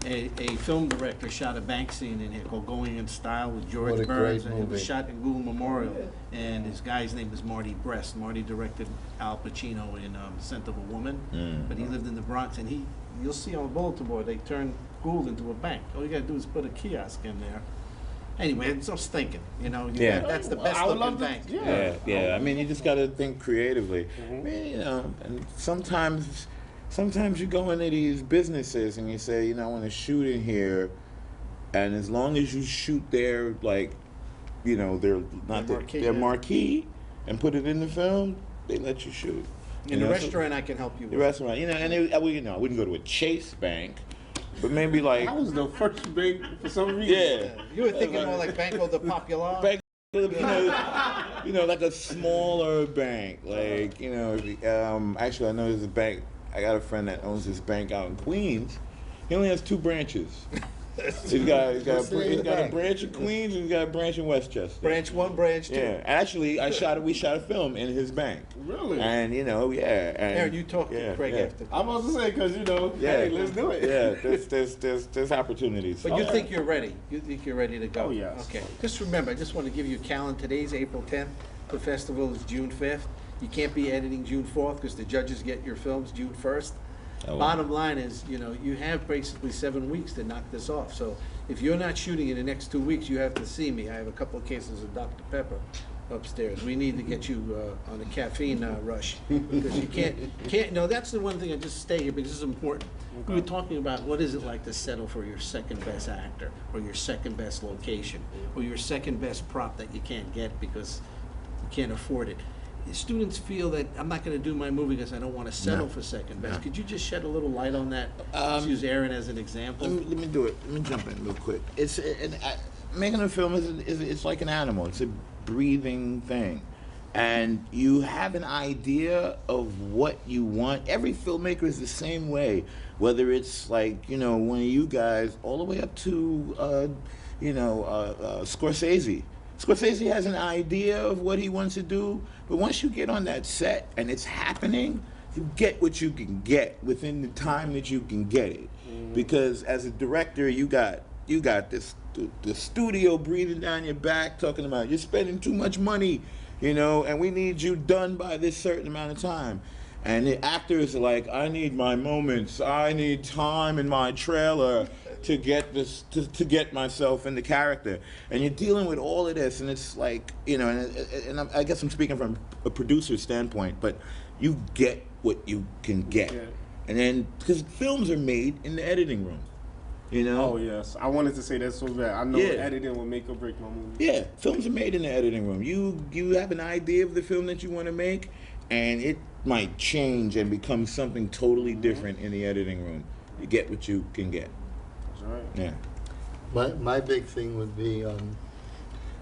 a film director shot a bank scene in here called Going in Style with George What a Burns, great and it was movie. shot in Gould Memorial. And his guy's name is Marty Brest. Marty directed Al Pacino in Scent of a Woman, but he lived in the Bronx. And you'll see on the bulletin board, they turned Gould into a bank. All you gotta do is put a kiosk in there. Anyway, I was thinking, Yeah. that's the best I would looking love to- bank. Yeah. I mean, you just got to think creatively. I mean, and sometimes you go into these businesses and you say, I want to shoot in here, and as long as you shoot their they're not marquee, their yeah. marquee, and put it in the film, they let you shoot. In the So- restaurant, I can help you the with. restaurant, and I wouldn't go to a Chase Bank, but maybe like That was the first bank for some reason. yeah. You were thinking more like Banco de Popular. Bank, like a smaller bank. Like, actually, I know there's a bank. I got a friend that owns this bank out in Queens. He only has 2 branches. He's got What's the name of the a bank? branch in Queens and he's got a branch in Westchester. Branch 1, branch 2. Yeah, actually, we shot a film in his bank. Really? And and Aaron, you talk to Craig yeah. after. I'm about to say because hey, let's do it. Yeah, there's opportunities. But you think you're ready? You think you're ready to go? Oh, yes. Okay. Just remember, I just want to give you a calendar. Today's April 10th. The festival is June 5th. You can't be editing June 4th because the judges get your films June 1st. Oh. Bottom line is, you have basically 7 weeks to knock this off. So if you're not shooting in the next 2 weeks, you have to see me. I have a couple of cases of Dr. Pepper upstairs. We need to get you on a caffeine rush because you can't. No, that's the one thing. I just stay here because this is important. We were talking about what is it like to settle for your second best actor or your second best location or your second best prop that you can't get because you can't afford it. Students feel that I'm not going to do my movie because I don't want to settle for second best. Could you just shed a little light on that? Let's use Aaron as an example. Let me do it. Let me jump in real quick. Making a film it's like an animal. It's a breathing thing, and you have an idea of what you want. Every filmmaker is the same way. Whether it's like one of you guys, all the way up to Scorsese. Scorsese has an idea of what he wants to do, but once you get on that set and it's happening, you get what you can get within the time that you can get it. Because as a director, you got this the studio breathing down your back, talking about you're spending too much money, and we need you done by this certain amount of time. And the actors are like, I need my moments, I need time in my trailer to get this, to get myself in the character. And you're dealing with all of this, and it's like, and I guess I'm speaking from a producer's standpoint, but you get what you can get. Yeah. And then, because films are made in the editing room, Oh yes, I wanted to say that so bad. I know Yeah. editing will make or break my movie. Yeah, films are made in the editing room. You have an idea of the film that you want to make, and it might change and become something totally different in the editing room. You get what you can get. That's right. Yeah. My big thing would be,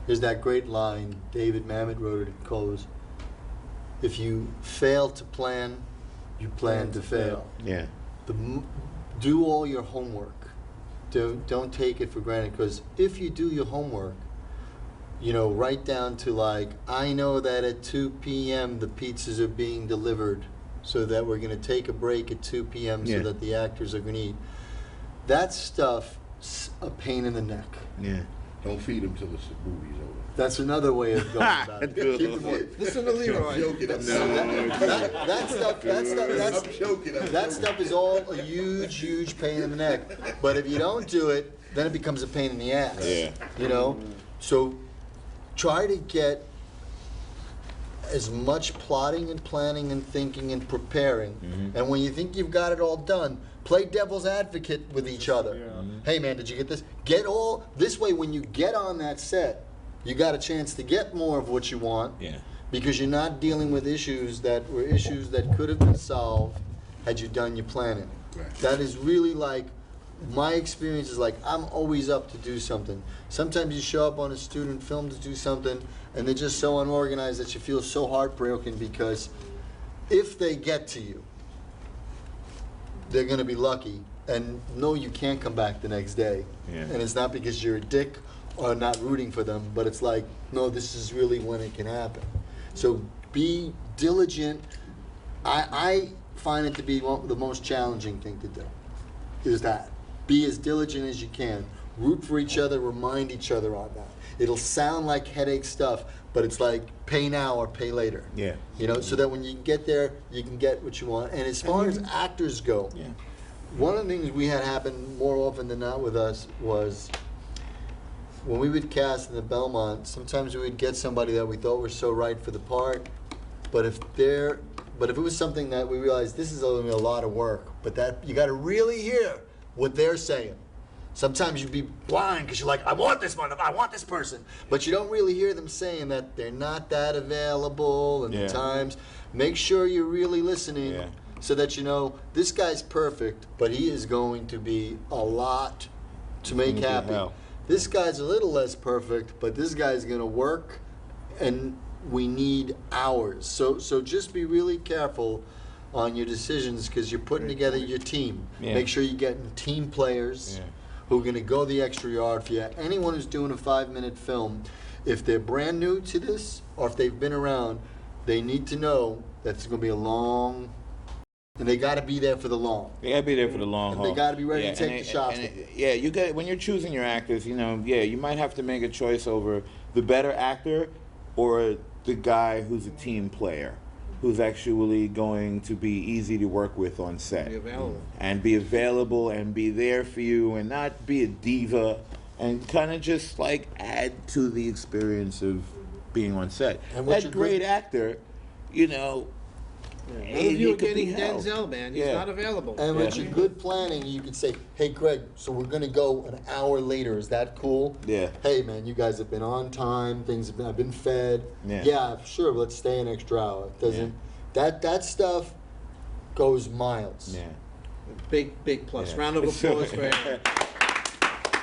there's that great line, David Mamet wrote it, it goes, if you fail to plan, you plan to fail. Yeah. Do all your homework. Don't take it for granted, because if you do your homework, right down to like, I know that at 2 p.m. the pizzas are being delivered, so that we're going to take a break at 2 p.m. Yeah. so that the actors are going to eat. That stuff's a pain in the neck. Yeah. Don't feed them till the movie's over. That's another way of going about it. Good. Keep them- Listen to Leroy. I'm joking. That stuff is all a huge pain in the neck. But if you don't do it, then it becomes a pain in the ass. Yeah. So try to get as much plotting and planning and thinking and preparing. And when you think you've got it all done, play devil's advocate with each other. Hey man, did you get this? Get all, this way when you get on that set, you got a chance to get more of what you want. Yeah. Because you're not dealing with issues that were issues that could have been solved had you done your planning. Right. That is really like, my experience is like, I'm always up to do something. Sometimes you show up on a student film to do something, and they're just so unorganized that you feel so heartbroken, because if they get to you, they're gonna be lucky, and no, you can't come back the next day. Yeah. And it's not because you're a dick or not rooting for them, but it's like, no, this is really when it can happen. So be diligent. I find it to be the most challenging thing to do, is that. Be as diligent as you can. Root for each other, remind each other on that. It'll sound like headache stuff, but it's like pay now or pay later. Yeah. You know, so that when you get there, you can get what you want. And as far as actors go, one of the things we had happen more often than not with us was when we would cast in the Belmont, sometimes we would get somebody that we thought were so right for the part, but if it was something that we realized this is only a lot of work, but that you got to really hear what they're saying. Sometimes you'd be blind because you're like, I want this one, I want this person, but you don't really hear them saying that they're not that available and the times. Make sure you're really listening so that you know this guy's perfect, but he is going to be a lot to make happy. This guy's a little less perfect, but this guy's going to work, and we need hours. So just be really careful on your decisions, because you're putting together your team. Make sure you're getting team players who are going to go the extra yard for you. Anyone who's doing a 5-minute film, if they're brand new to this or if they've been around, they need to know that it's going to be a long, and they got to be there for the long. They got to be there for the long haul. They got to be ready to take the shots. You got, when you're choosing your actors, you know, you might have to make a choice over the better actor or the guy who's a team player, who's actually going to be easy to work with on set. Be available. And be available and be there for you and not be a diva, and kind of just like add to the experience of being on set. And that great actor, you know, None of you are getting Denzel, man. He's not available. And with your good planning, you could say, hey, Greg, so we're going to go an hour later. Is that cool? Yeah. Hey, man, you guys have been on time. Things have been, I've been fed. Yeah, sure, let's stay an extra hour. It doesn't, that stuff goes miles. Yeah. Big plus. Round of applause for Eric.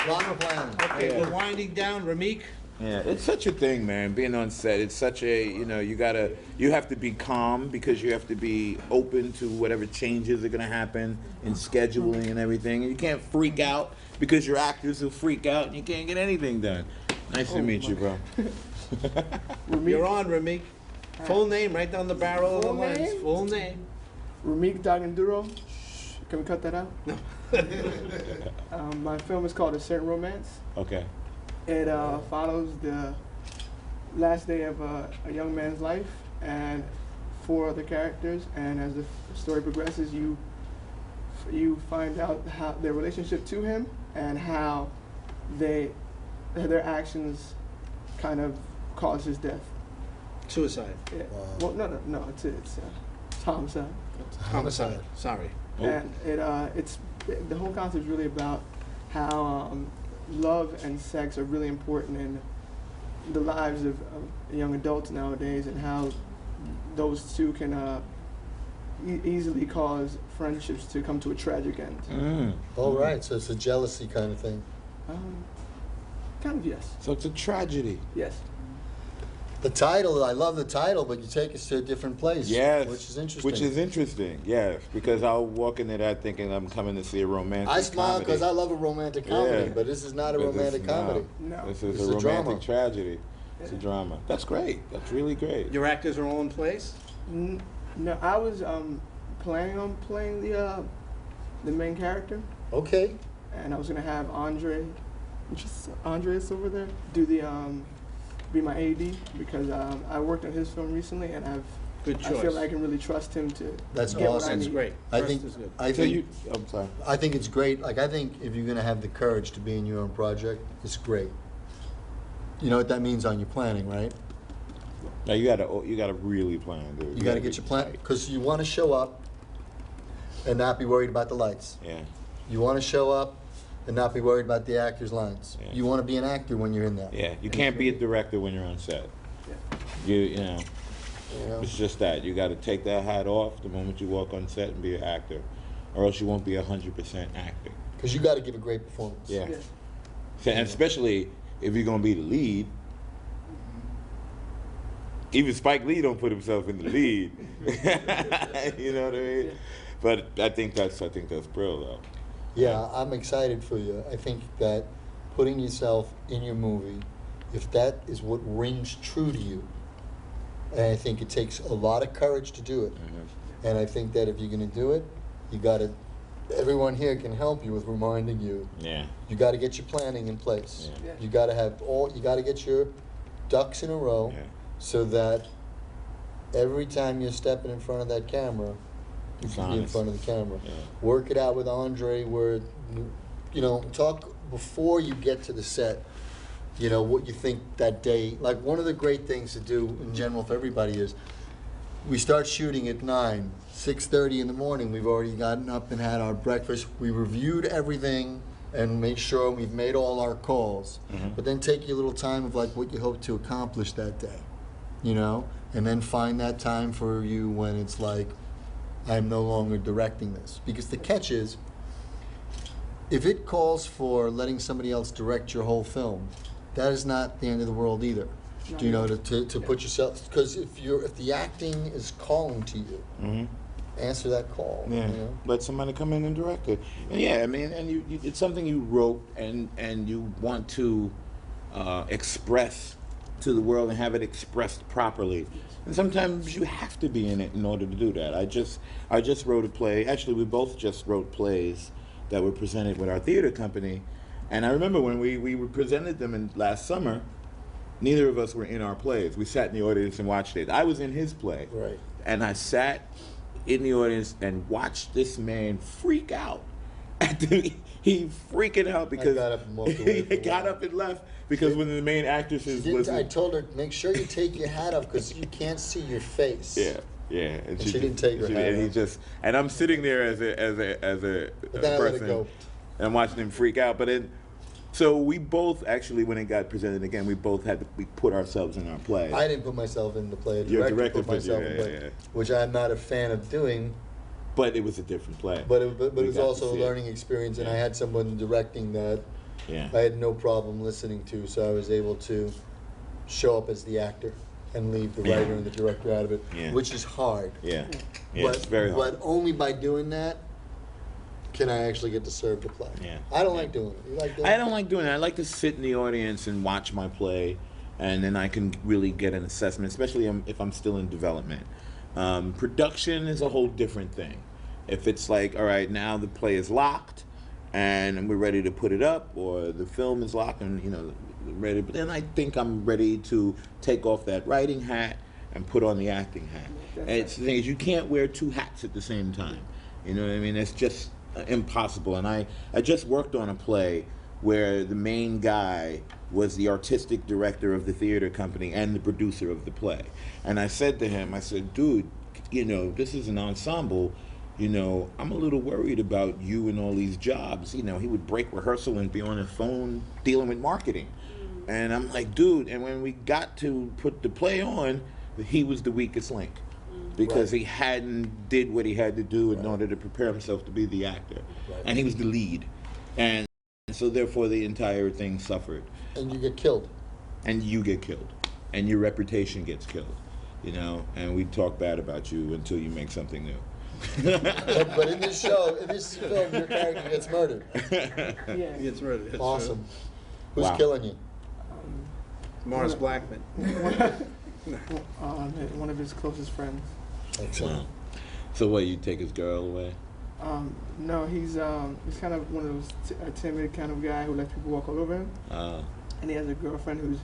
Lot of planning. Okay, we're winding down. Ramik? Yeah, it's such a thing, man. Being on set, it's such a, you know, you have to be calm, because you have to be open to whatever changes are gonna happen in scheduling and everything. And you can't freak out, because your actors will freak out and you can't get anything done. Nice to meet you, bro. You're on, Ramik. Full name, right down the barrel of the lens. name? Full name. Ramik Daganduro. Can we cut that out? No. My film is called A Certain Romance. Okay. It follows the last day of a young man's life and 4 other characters, and as the story progresses, you find out how their relationship to him and how their actions kind of caused his death. Suicide. Yeah. Well, no, it's homicide. Homicide. Sorry. And it's the whole concept is really about how love and sex are really important in the lives of young adults nowadays, and how those two can easily cause friendships to come to a tragic end. All right, so it's a jealousy kind of thing. Kind of, yes. So it's a tragedy. Yes. The title, I love the title, but you take us to a different place. Yes. Which is interesting. Which is interesting, yes. Because I'll walk into that thinking I'm coming to see a romantic I smile comedy. because I love a romantic comedy, Yeah. but this is not a But romantic comedy. No. This is It's a a romantic drama. tragedy. It's a drama. That's great. That's really great. Your actors are all in place? No, I was planning on playing the main character, Okay. and I was gonna have Andres over there do the be my AD, because I worked on his film recently, and Good I feel choice. like I can really trust him to That's get what I awesome. That's need. great. I Trust think is good. I'm sorry. I think it's great. Like, I think if you're gonna have the courage to be in your own project, it's great. You know what that means on your planning, right? Now you gotta really plan, dude. You got to get your plan, because you want to show up and not be worried about the lights. Yeah. You want to show up and not be worried about the actor's lines. Yeah. You want to be an actor when you're in there. Yeah. You can't be a director when you're on set. You know. You know? It's just that you got to take that hat off the moment you walk on set and be an actor, or else you won't be 100% actor. Because you got to give a great performance. Yeah. So, and especially if you're gonna be the lead. Even Spike Lee don't put himself in the lead. You know what I mean? But I think that's brilliant though. Yeah, I'm excited for you. I think that putting yourself in your movie, if that is what rings true to you, and I think it takes a lot of courage to do it. Mm-hmm. And I think that if you're going to do it, you got to, everyone here can help you with reminding you. Yeah. You got to get your planning in place. Yeah. You got to you got to get your ducks in a row, Yeah. so that every time you're stepping in front of that camera, you It's can be in honest. front of the camera. Yeah. Work it out with Andre where, you know, talk before you get to the set, you know, what you think that day. Like, one of the great things to do in general for everybody is, we start shooting at 9, 6:30 in the morning. We've already gotten up and had our breakfast. We reviewed everything and made sure we've made all our calls. Mm-hmm. But then take your little time of like what you hope to accomplish that day, you know? And then find that time for you when it's like, I'm no longer directing this. Because the catch is, if it calls for letting somebody else direct your whole film, that is not the end of the world either. Do you know, to put yourself, because if the acting is calling to you, Mm-hmm. answer that call. Yeah. You know? Let somebody come in and direct it. And yeah, I mean, and you it's something you wrote and you want to express to the world and have it expressed properly. And sometimes you have to be in it in order to do that. I just wrote a play. Actually, we both just wrote plays that were presented with our theater company. And I remember when we presented them last summer, neither of us were in our plays. We sat in the audience and watched it. I was in his play. Right. And I sat in the audience and watched this man freak out. He freaking out because I got up and walked away he got up and left because one of the main actresses was. I told her, make sure you take your hat off because you can't see your face. Yeah, and she didn't take her hat and he off. and I'm sitting there as a But then I let it person, go. and I'm watching him freak out. But so we both actually, when it got presented again, we put ourselves in our play. I didn't put myself in the play. The Your director director put myself in the play, yeah. which I'm not a fan of doing. But it was a different play. But it We was got to also a see it. learning experience, and Yeah. I had someone directing that Yeah. I had no problem listening to, so I was able to show up as the actor and leave the Yeah. writer and the director out of it, Yeah. which is hard. Yeah. But, It's very hard. But only by doing that can I actually get to serve the play. Yeah. I don't like doing it. You like doing it? I don't like doing it. I like to sit in the audience and watch my play, and then I can really get an assessment, especially if I'm still in development. Production is a whole different thing. If it's like, all right, now the play is locked, and we're ready to put it up, or the film is locked and, you know, ready, but then I think I'm ready to take off that writing hat and put on the acting hat. And it's the thing is, you can't wear two hats at the same time. You know what I mean? It's just impossible. And I just worked on a play where the main guy was the artistic director of the theater company and the producer of the play. And I said to him, I said, dude, you know, this is an ensemble. You know, I'm a little worried about you and all these jobs. You know, he would break rehearsal and be on his phone dealing with marketing. And I'm like, dude, and when we got to put the play on, he was the weakest link. Because he hadn't did what he had to do in order to prepare himself to be the actor. And he was the lead. And so therefore the entire thing suffered. And you get killed. And you get killed. And your reputation gets killed. You know, and we talk bad about you until you make something new. But in this show, in this film, your character gets murdered. Yeah. He gets rid of it. Awesome. Who's Wow. killing you? Morris Blackman. One of his closest friends. Excellent. Wow. So what, you take his girl away? No, he's kind of one of those a timid kind of guy who lets people walk all over him. And he has a girlfriend who's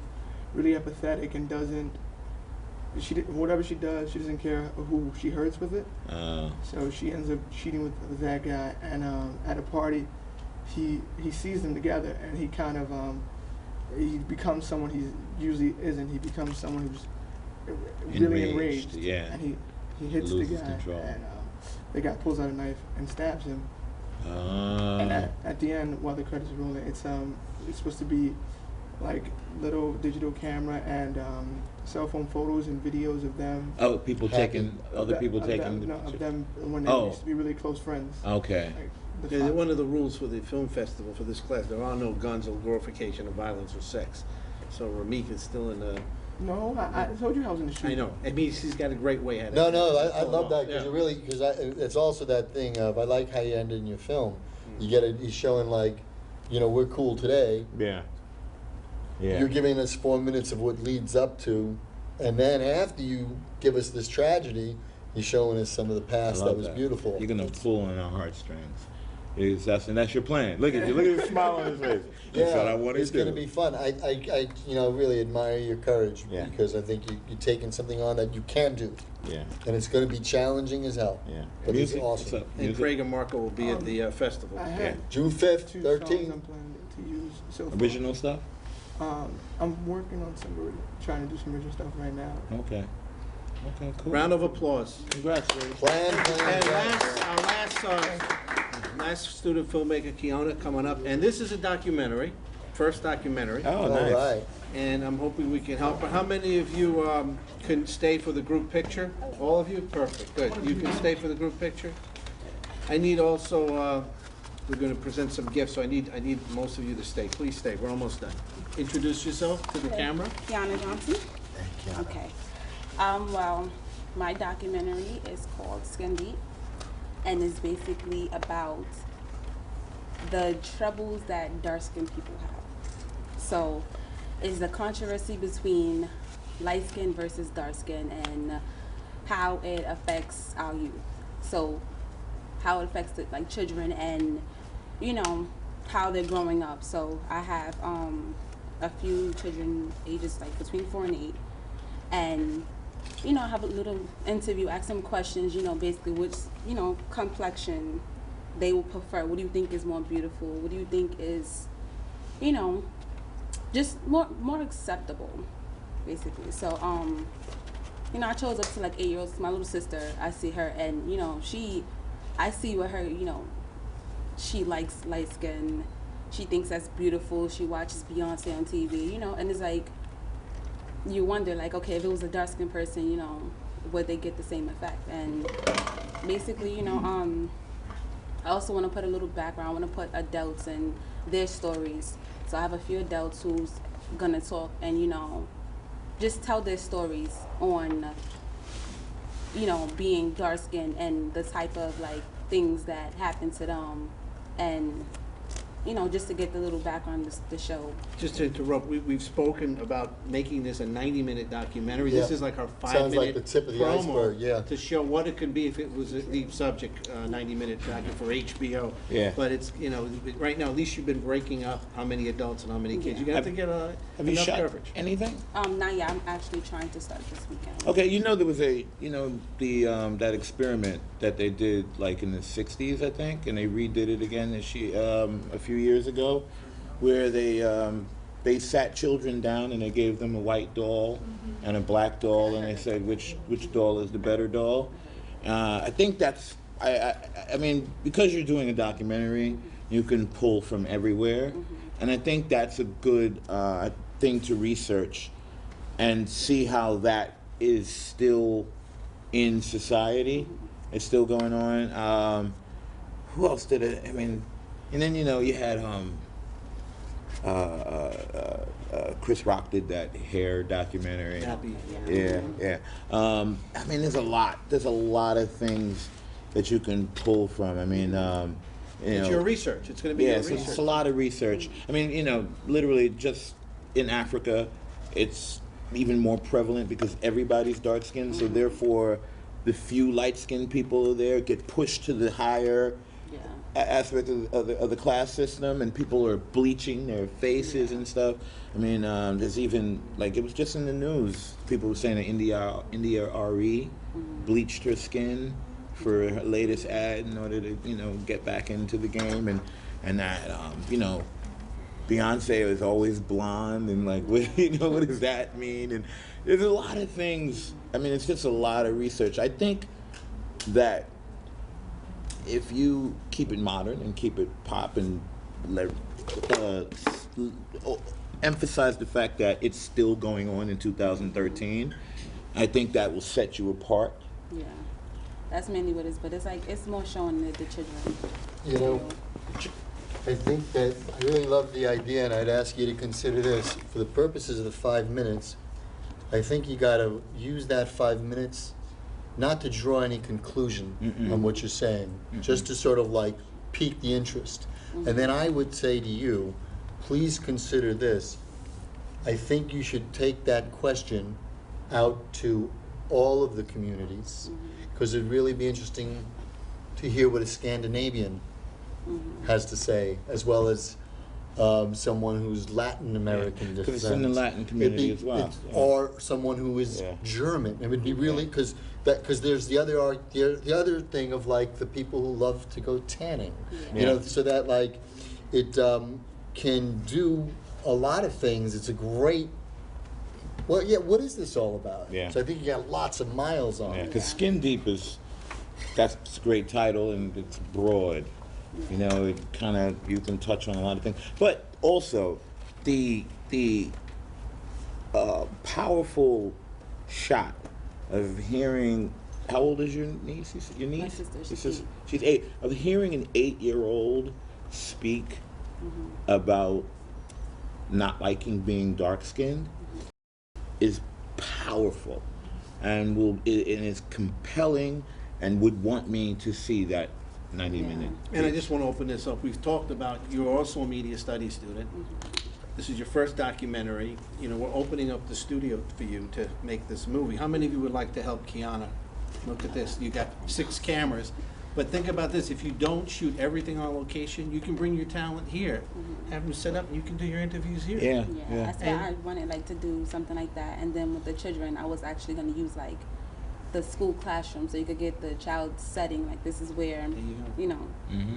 really apathetic and whatever she does, she doesn't care who she hurts with it. So she ends up cheating with that guy. And at a party, he sees them together, and he kind of he becomes someone he usually isn't. He becomes someone who's really enraged. Yeah. And he hits the Loses guy, control. and the guy pulls out a knife and stabs him. Ah. And at the end, while the credits are rolling, it's supposed to be like little digital camera and cell phone photos and videos of them. Oh, people taking, other people of taking. them, no, of them when they Oh. used to be really close friends. Okay. Like, the Yeah, fa- one of the rules for the film festival for this class, there are no guns or glorification of violence or sex. So Ramik is still in the. No, I told you I was in the shoot. I know. I mean, he's got a great way at it. No, I love that because Yeah. it really, because it's also that thing of I like how you ended in your film. You get it. He's showing like, you know, we're cool today. Yeah. Yeah. You're giving us 4 minutes of what leads up to, and then after you give us this tragedy, you're showing us some of the past that was beautiful. You're gonna pull on our heartstrings. That's your plan. Look at you. Look at the smile on his face. That's what I want to do. It's going to be fun. I really admire your courage because I think you're taking something on that you can do. Yeah. And it's going to be challenging as hell. Yeah. But Music, it's awesome. what's up? And Music? Craig and Marco will be at the festival. I have June 5th, 2 songs I'm 13th. planning to use so far. Original stuff? I'm working on trying to do some original stuff right now. Okay. Okay, cool. Round of applause. Congratulations. Plan. And last student filmmaker, Kiona, coming up. And this is a documentary, first documentary. Oh, All nice. right. And I'm hoping we can help. How many of you can stay for the group picture? All of you? Perfect, good. You can stay for the group picture? I need also, we're going to present some gifts, so I need most of you to stay. Please stay, we're almost done. Introduce yourself to the camera. Kiana Johnson. Thank you. Okay. Well, my documentary is called Skin Deep, and it's basically about the troubles that dark-skinned people have. So, it's the controversy between light skin versus dark skin and how it affects our youth. So, how it affects the, like children and how they're growing up. So, I have a few children ages like between 4 and 8, and I have a little interview, ask them questions, basically which, complexion they will prefer. What do you think is more beautiful? What do you think is, just more acceptable, basically. So, I chose up to like 8-year-olds. My little sister, I see her, and, I see with her, she likes light skin. She thinks that's beautiful. She watches Beyonce on TV, and it's like, you wonder, like, okay, if it was a dark-skinned person, would they get the same effect? And basically, I also want to put a little background. I want to put adults and their stories. So I have a few adults who's gonna talk and, just tell their stories on, being dark-skinned and the type of, like, things that happen to them, and just to get the little background on the show. Just to interrupt, we've spoken about making this a 90-minute documentary. This Yeah. is like our 5-minute Sounds like the tip of the promo iceberg, yeah. to show what it could be if it was a deep subject, 90-minute documentary for HBO. Yeah. But it's, right now, at least you've been breaking up how many adults and how many kids. You're going to have to get Have you enough shot coverage. anything? Not yet. I'm actually trying to start this weekend. Okay, there was that experiment that they did like in the 60s, I think, and they redid it again a few years ago, where they sat children down and they gave them a white doll and a black doll, and they said which doll is the better doll. I think that's I mean, because you're doing a documentary, you can pull from everywhere, and I think that's a good thing to research and see how that is still in society. It's still going on. Who else did it? I mean, and then you had Chris Rock did that hair documentary. Happy. Yeah. I mean, there's a lot of things that you can pull from. I mean, It's your research. It's going to be your research. It's a lot of research. I mean, literally just in Africa, it's even more prevalent because everybody's dark skinned, so therefore the few light skinned people there get pushed to the higher aspect of the class system, and people are bleaching their faces and stuff. I mean, there's even, like, it was just in the news, people were saying that India RE bleached her skin for her latest ad in order to, get back into the game, and that, Beyonce is always blonde, and like, what, you know, what does that mean? And there's a lot of things. I mean, it's just a lot of research. I think that if you keep it modern and keep it pop and emphasize the fact that it's still going on in 2013, I think that will set you apart. Yeah, that's mainly what it is. But it's like it's more showing the children. You know, I think that I really love the idea, and I'd ask you to consider this. For the purposes of the 5 minutes, I think you got to use that 5 minutes not to draw any conclusion on what you're saying, just to sort of like pique the interest. And then I would say to you, please consider this. I think you should take that question out to all of the communities, because it'd really be interesting to hear what a Scandinavian has to say, as well as someone who's Latin American descent. Because it's in the Latin community as well. Or someone who is German. It would be really, because there's the other thing of like the people who love to go tanning, you know, so that like it can do a lot of things. It's a great. Well, yeah. What is this all about? Yeah. So I think you got lots of miles on it. Because Skin Deep that's a great title, and it's broad. You know, it kind of, you can touch on a lot of things, but also the powerful shot of hearing. How old is your niece? Your niece? My sister. She's 8. Of hearing an 8-year-old speak about not liking being dark-skinned is powerful, and is compelling, and would want me to see that 90-minute. And I just want to open this up. We've talked about, you're also a media studies student. This is your first documentary. You know, we're opening up the studio for you to make this movie. How many of you would like to help Kiana? Look at this. You got 6 cameras. But think about this. If you don't shoot everything on location, you can bring your talent here. Have them set up and you can do your interviews here. Yeah. That's why I wanted like to do something like that. And then with the children, I was actually going to use like the school classroom, so you could get the child's setting, like this is where you know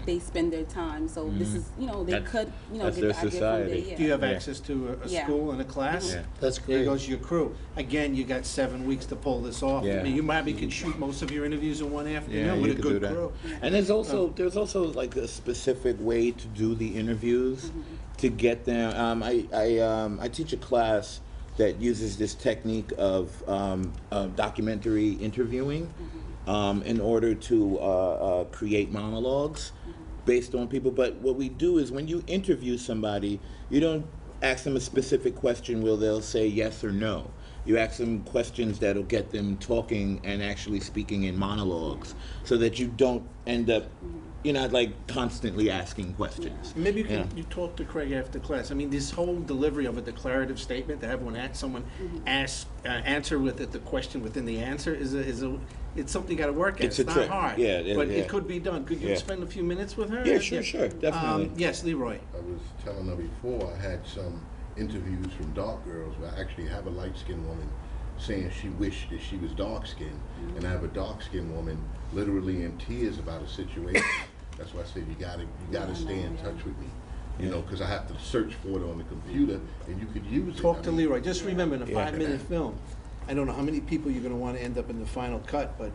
they spend their time, so this is, you know, they could, you know, get the idea from there. Do you have access to a school and a class? That's great. There goes your crew. Again, you got 7 weeks to pull this off. I mean, you probably could shoot most of your interviews in one afternoon with a good crew. And there's also like a specific way to do the interviews to get them. I teach a class that uses this technique of documentary interviewing in order to create monologues based on people. But what we do is when you interview somebody, you don't ask them a specific question where they'll say yes or no. You ask them questions that'll get them talking and actually speaking in monologues, so that you don't end up, you're not like constantly asking questions. Maybe you talk to Craig after class. I mean, this whole delivery of a declarative statement, to have someone answer with it, the question within the answer it's something you got to work at. It's not trick. hard, but it could be done. Could you spend a few minutes with her? Yeah, sure, definitely. Yes, Leroy. I was telling her before, I had some interviews from dark girls where I actually have a light-skinned woman saying she wished that she was dark-skinned, and I have a dark-skinned woman literally in tears about a situation. That's why I said you gotta stay in touch with me, you know, because I have to search for it on the computer, and you could use it. Talk to Leroy. Just remember, in a 5-minute film, I don't know how many people you're going to want to end up in the final cut, but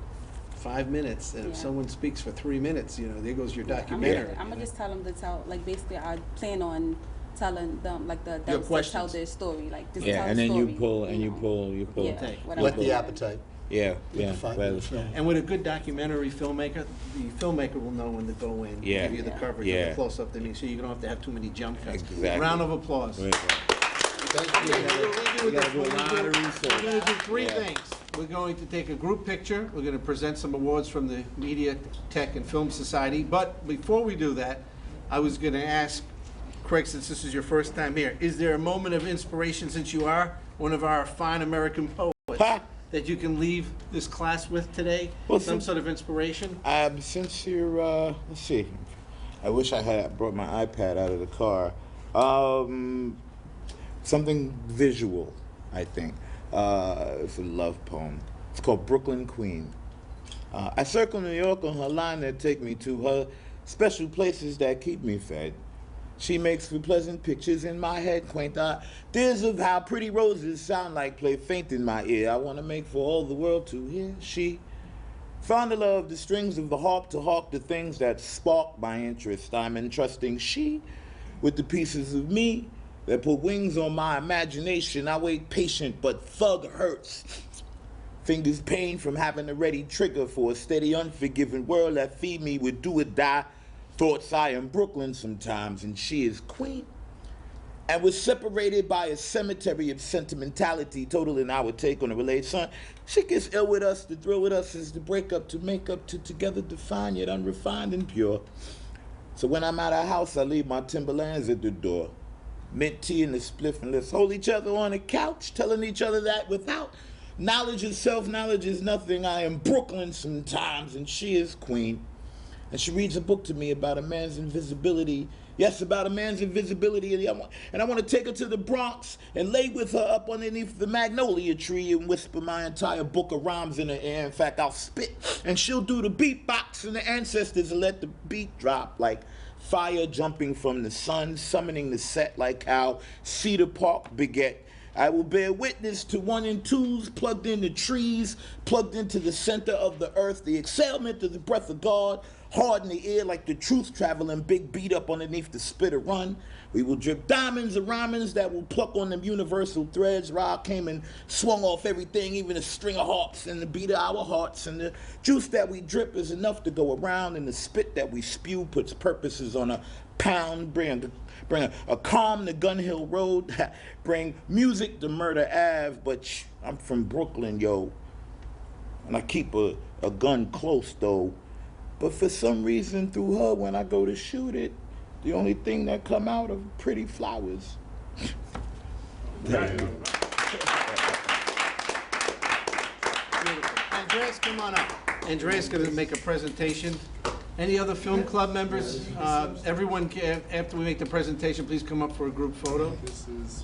5 minutes, and if someone speaks for 3 minutes, you know, there goes your documentary. I'm gonna just tell them to tell, like basically I plan on telling them, like the adults to tell their story, like just tell and the then story, you pull. Whet the appetite. And with a good documentary filmmaker, the filmmaker will know when to go in, give you the coverage, the close-up they need, so you don't have to have too many jump cuts. Exactly. Round of applause. Thank you. You gotta do a lot of research. We're going to do 3 things. We're going to take a group picture. We're going to present some awards from the Media, Tech, and Film Society. But before we do that, I was going to ask Craig, since this is your first time here, is there a moment of inspiration, since you are one of our fine American poets, that you can leave this class with today? Well, some sort of inspiration? Since you're, let's see, I wish I had brought my iPad out of the car. Something visual, I think. It's a love poem. It's called Brooklyn Queen. I circle New York on her line that take me to her special places that keep me fed. She makes for pleasant pictures in my head, quaint ideas of how pretty roses sound like play faint in my ear. I want to make for all the world to hear. She fondle of the strings of the harp to hawk the things that spark my interest. I'm entrusting she with the pieces of me that put wings on my imagination. I wait patient, but thug hurts. Fingers pain from having a ready trigger for a steady, unforgiving world that feed me with do or die thoughts. I am Brooklyn sometimes, and she is queen. And we're separated by a cemetery of sentimentality, total in our take on a related son. She gets ill with us, the thrill with us is the breakup, to make up, to together define, yet unrefined and pure. So when I'm at our house, I leave my Timberlands at the door. Mint tea and the spliff, and let's hold each other on the couch, telling each other that without knowledge of self-knowledge is nothing. I am Brooklyn sometimes, and she is queen. And she reads a book to me about a man's invisibility. Yes, about a man's invisibility. And I want to take her to the Bronx and lay with her up underneath the magnolia tree and whisper my entire book of rhymes in her ear. In fact, I'll spit and she'll do the beatbox, and the ancestors will let the beat drop like fire jumping from the sun, summoning the set like how Cedar Park beget. I will bear witness to 1 and 2s plugged into trees, plugged into the center of the earth, the exhalment of the breath of God, hard in the ear like the truth traveling, big beat up underneath the spitter run. We will drip diamonds and rhymings that will pluck on them universal threads. Ra came and swung off everything, even a string of harps, and the beat of our hearts. And the juice that we drip is enough to go around, and the spit that we spew puts purposes on a pound. Bring a calm to Gun Hill Road, bring music to Murder Ave. But I'm from Brooklyn, yo, and I keep a gun close, though. But for some reason, through her, when I go to shoot it, the only thing that come out are pretty flowers. Thank you. Andreas, come on up. Andreas is going to make a presentation. Any other film club members? Everyone, after we make the presentation, please come up for a group photo. This is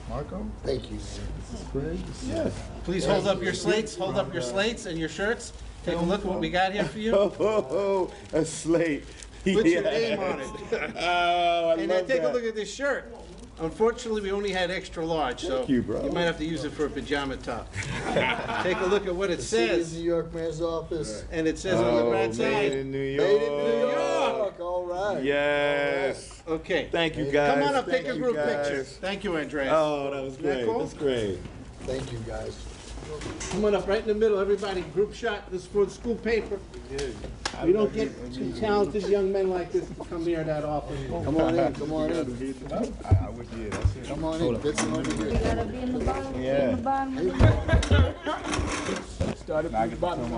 Marco. Thank you. This is Greg. Yeah. Please hold up your slates. Hold up your slates and your shirts. Take a look at what we got here for you. A slate. Put your name on it. Oh, I and love then take that. a look at this shirt. Unfortunately, we only had extra large, so Thank you, bro. might have to use it for a pajama top. Take a look at what it City says. New York Mayor's Office. And it says on the right Made side. in New York. Made in New York. All right. Yes. Okay. Thank you, guys. Come on up, take a Thank you, group guys. picture. Thank you, Andreas. Oh, that was Isn't that great. cool? That's great. Thank you, guys. Come on up, right in the middle, everybody. Group shot. This is for the school paper. We don't get two talented young men like this to come here that often. Come on in. Come on in. I would, yeah, that's it. Come on in. Get some over here. You gotta be in the bottom. Yeah. In the bottom. Started from the bottom.